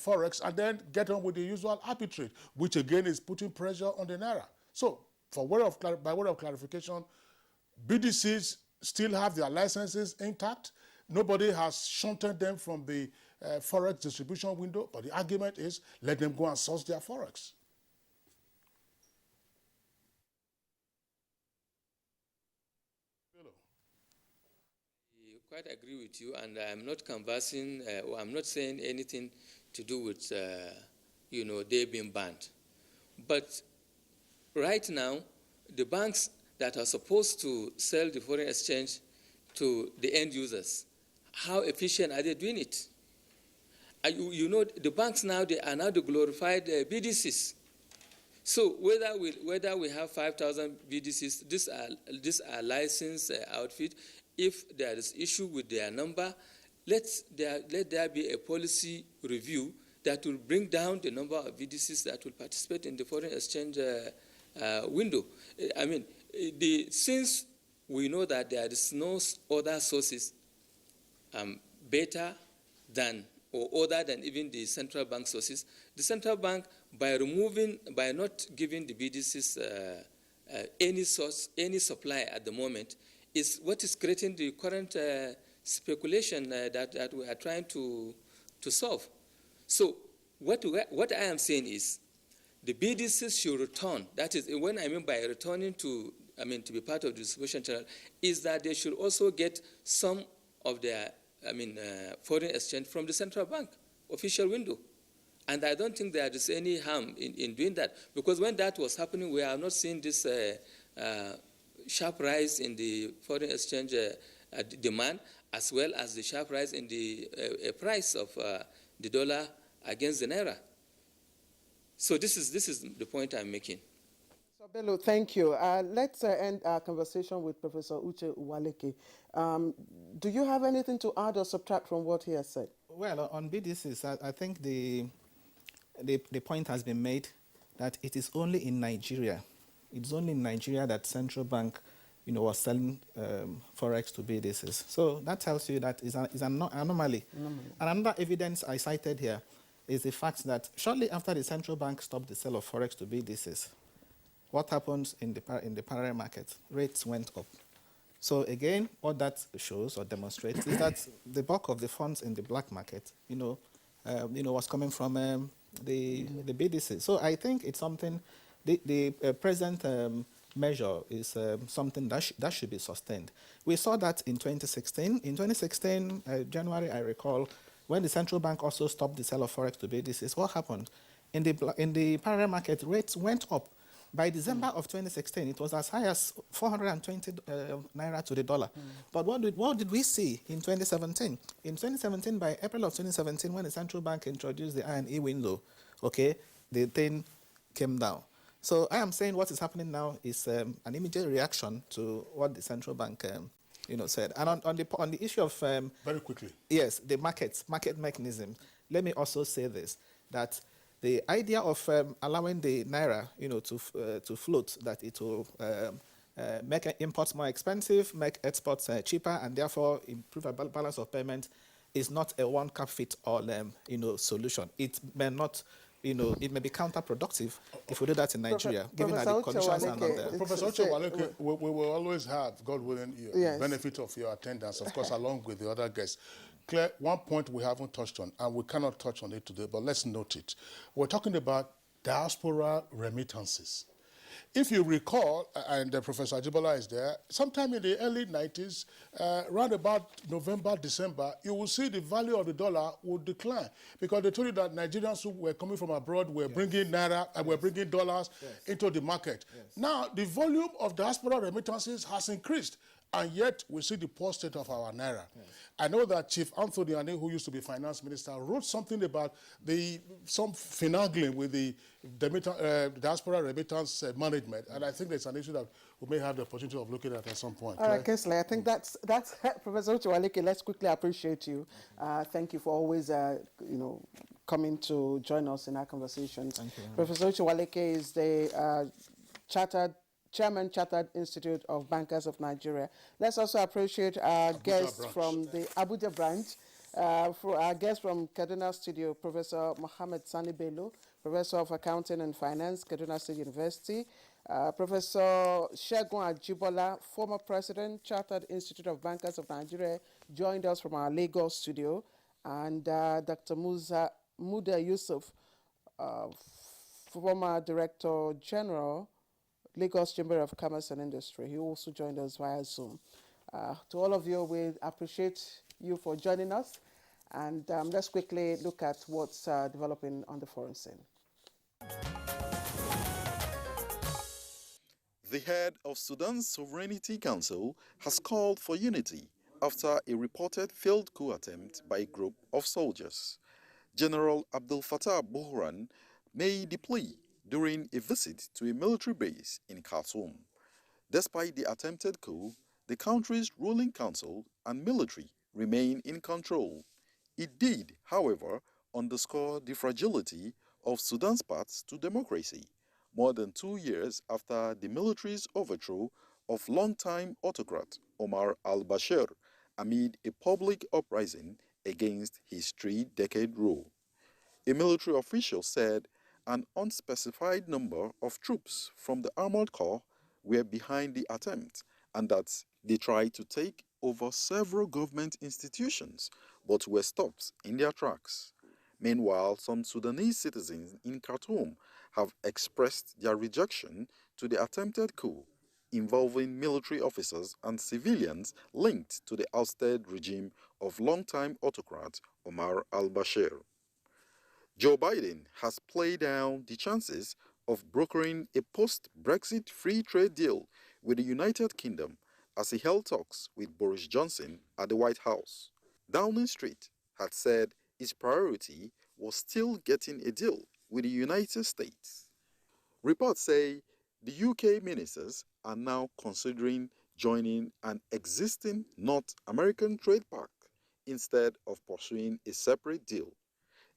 Forex and then get on with the usual arbitrage, which again is putting pressure on the Naira. So by way of clarification, BDCs still have their licenses intact. Nobody has shunted them from the Forex distribution window, but the argument is let them go and source their Forex. I quite agree with you, and I'm not conversing, or I'm not saying anything to do with, they being banned. But right now, the banks that are supposed to sell the foreign exchange to the end users, how efficient are they doing it? The banks now, they are now the glorified BDCs. So whether we have 5,000 BDCs, these are licensed outfit. If there is issue with their number, let there be a policy review that will bring down the number of BDCs that will participate in the foreign exchange window. Since we know that there is no other sources better than or other than even the central bank sources, the central bank, by not giving the BDCs any supply at the moment, is what is creating the current speculation that we are trying to solve. So what I am saying is the BDCs should return. That is, when I mean by returning to be part of the distribution channel, is that they should also get some of their foreign exchange from the central bank official window. And I don't think there is any harm in doing that, because when that was happening, we are not seeing this sharp rise in the foreign exchange demand, as well as the sharp rise in the price of the dollar against the Naira. So this is the point I'm making. Bello, thank you. Let's end our conversation with Professor Uche Uwaleke. Do you have anything to add or subtract from what he has said? Well, on BDCs, I think the point has been made that it is only in Nigeria. It's only in Nigeria that central bank, was selling forex to BDCs. So that tells you that is an anomaly. And another evidence I cited here is the fact that shortly after the central bank stopped the sale of forex to BDCs, what happens in the parallel market? Rates went up. So again, what that shows or demonstrates is that the bulk of the funds in the black market, was coming from the BDC. So I think it's something. The present measure is something that should be sustained. We saw that in 2016. In 2016, January, I recall, when the central bank also stopped the sale of forex to BDCs, what happened? In the parallel market, rates went up. By December of 2016, it was as high as 420 Naira to the dollar. But what did we see in 2017? In 2017, by April of 2017, when the central bank introduced the I&E window, the thing came down. So I am saying what is happening now is an immediate reaction to what the central bank said. And on the issue of... very quickly. Yes, the market mechanism. Let me also say this, that the idea of allowing the Naira, to float, that it will make imports more expensive, make exports cheaper, and therefore improve a balance of payment, is not a one-cap-fit-all, solution. It may not, it may be counterproductive if we do that in Nigeria, given that the conditions are not there. Professor Uche Uwaleke, we will always have, God willing, the benefit of your attendance, of course, along with the other guests. Claire, one point we haven't touched on, and we cannot touch on it today, but let's note it. We're talking about diaspora remittances. If you recall, and Professor Ajibola is there, sometime in the early 90s, around about November, December, you will see the value of the dollar would decline because they told you that Nigerians who were coming from abroad were bringing Naira and were bringing dollars into the market. Now, the volume of diaspora remittances has increased. And yet, we see the poor state of our Naira. I know that Chief Anthony Ane, who used to be finance minister, wrote something about some finagling with the diaspora remittance management. And I think there's an issue that we may have the opportunity of looking at some point. All right, Kingsley, I think that's Professor Uche Uwaleke, let's quickly appreciate you. Thank you for always, coming to join us in our conversations. Thank you. Professor Uche Uwaleke is the Chairman, Chartered Institute of Bankers of Nigeria. Let's also appreciate our guests from the Abuja branch. For our guest from Kaduna Studio, Professor Mohammed Sani Bello, Professor of Accounting and Finance, Kaduna State University. Professor Segun Ajibola, former President, Chartered Institute of Bankers of Nigeria, joined us from our Lagos studio. And Dr. Muda Yusuf, former Director General, Lagos Chamber of Commerce and Industry. He also joined us via Zoom. To all of you, we appreciate you for joining us. And let's quickly look at what's developing on the foreign scene. The head of Sudan's Sovereignty Council has called for unity after a reported failed coup attempt by a group of soldiers. General Abdel Fattah Burhan made the plea during a visit to a military base in Khartoum. Despite the attempted coup, the country's ruling council and military remain in control. It did, however, underscore the fragility of Sudan's path to democracy, more than 2 years after the military's overthrow of longtime autocrat Omar al-Bashir amid a public uprising against his 3-decade rule. A military official said an unspecified number of troops from the armored corps were behind the attempt and that they tried to take over several government institutions but were stopped in their tracks. Meanwhile, some Sudanese citizens in Khartoum have expressed their rejection to the attempted coup involving military officers and civilians linked to the ousted regime of longtime autocrat Omar al-Bashir. Joe Biden has played down the chances of brokering a post-Brexit free trade deal with the United Kingdom as he held talks with Boris Johnson at the White House. Downing Street had said his priority was still getting a deal with the United States. Reports say The UK ministers are now considering joining an existing North American trade pact instead of pursuing a separate deal.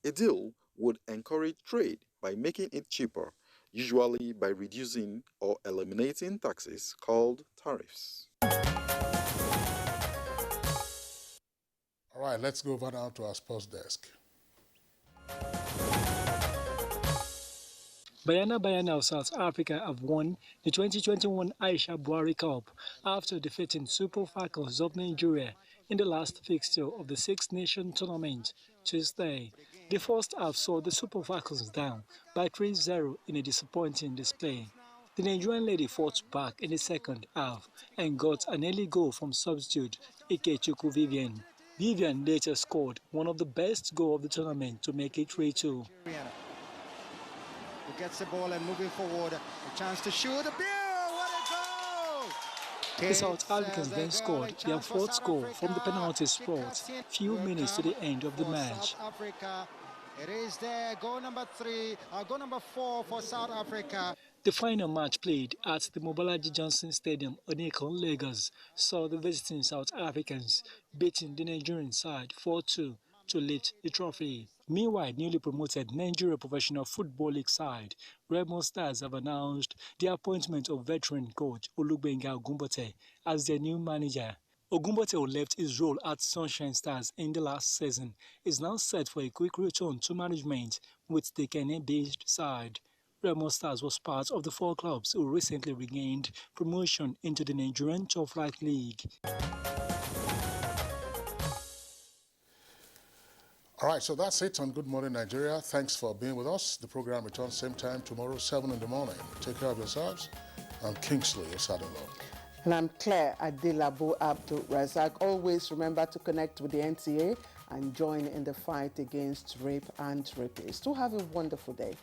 A deal would encourage trade by making it cheaper, usually by reducing or eliminating taxes called tariffs. All right, let's go over now to our sports desk. Bayana of South Africa have won the 2021 Aisha Buhari Cup after defeating Super Falcons of Nigeria in the last fixture of the Six Nation tournament Tuesday. The first half saw the Super Falcons down by 3-0 in a disappointing display. The Nigerian lady fought back in the second half and got an early goal from substitute Ikechukwu Vivian. Vivian later scored one of the best goals of the tournament to make it 3-2. Who gets the ball and moving forward, a chance to shoot. What a goal! The South Africans then scored their fourth goal from the penalty spot few minutes to the end of the match. South Africa. It is there, goal number 4 for South Africa. The final match played at the Mobolaji Johnson Stadium, Onitsha, Lagos, saw the visiting South Africans beating the Nigerian side 4-2 to lift the trophy. Meanwhile, newly promoted Nigeria Professional Football League side, Remo Stars have announced the appointment of veteran coach Olugbenga Ogumbote as their new manager. Ogumbote, who left his role at Sunshine Stars in the last season, is now set for a quick return to management with the Kenya-based side. Remo Stars was part of the 4 clubs who recently regained promotion into the Nigerian Top Flight League. All right, so that's it on Good Morning Nigeria. Thanks for being with us. The program returns same time tomorrow, 7 in the morning. Take care of yourselves. I'm Kingsley Osadolo. And I'm Claire Adilabo Abdul Razak. Always remember to connect with the NTA and join in the fight against rape and rapists. Do have a wonderful day.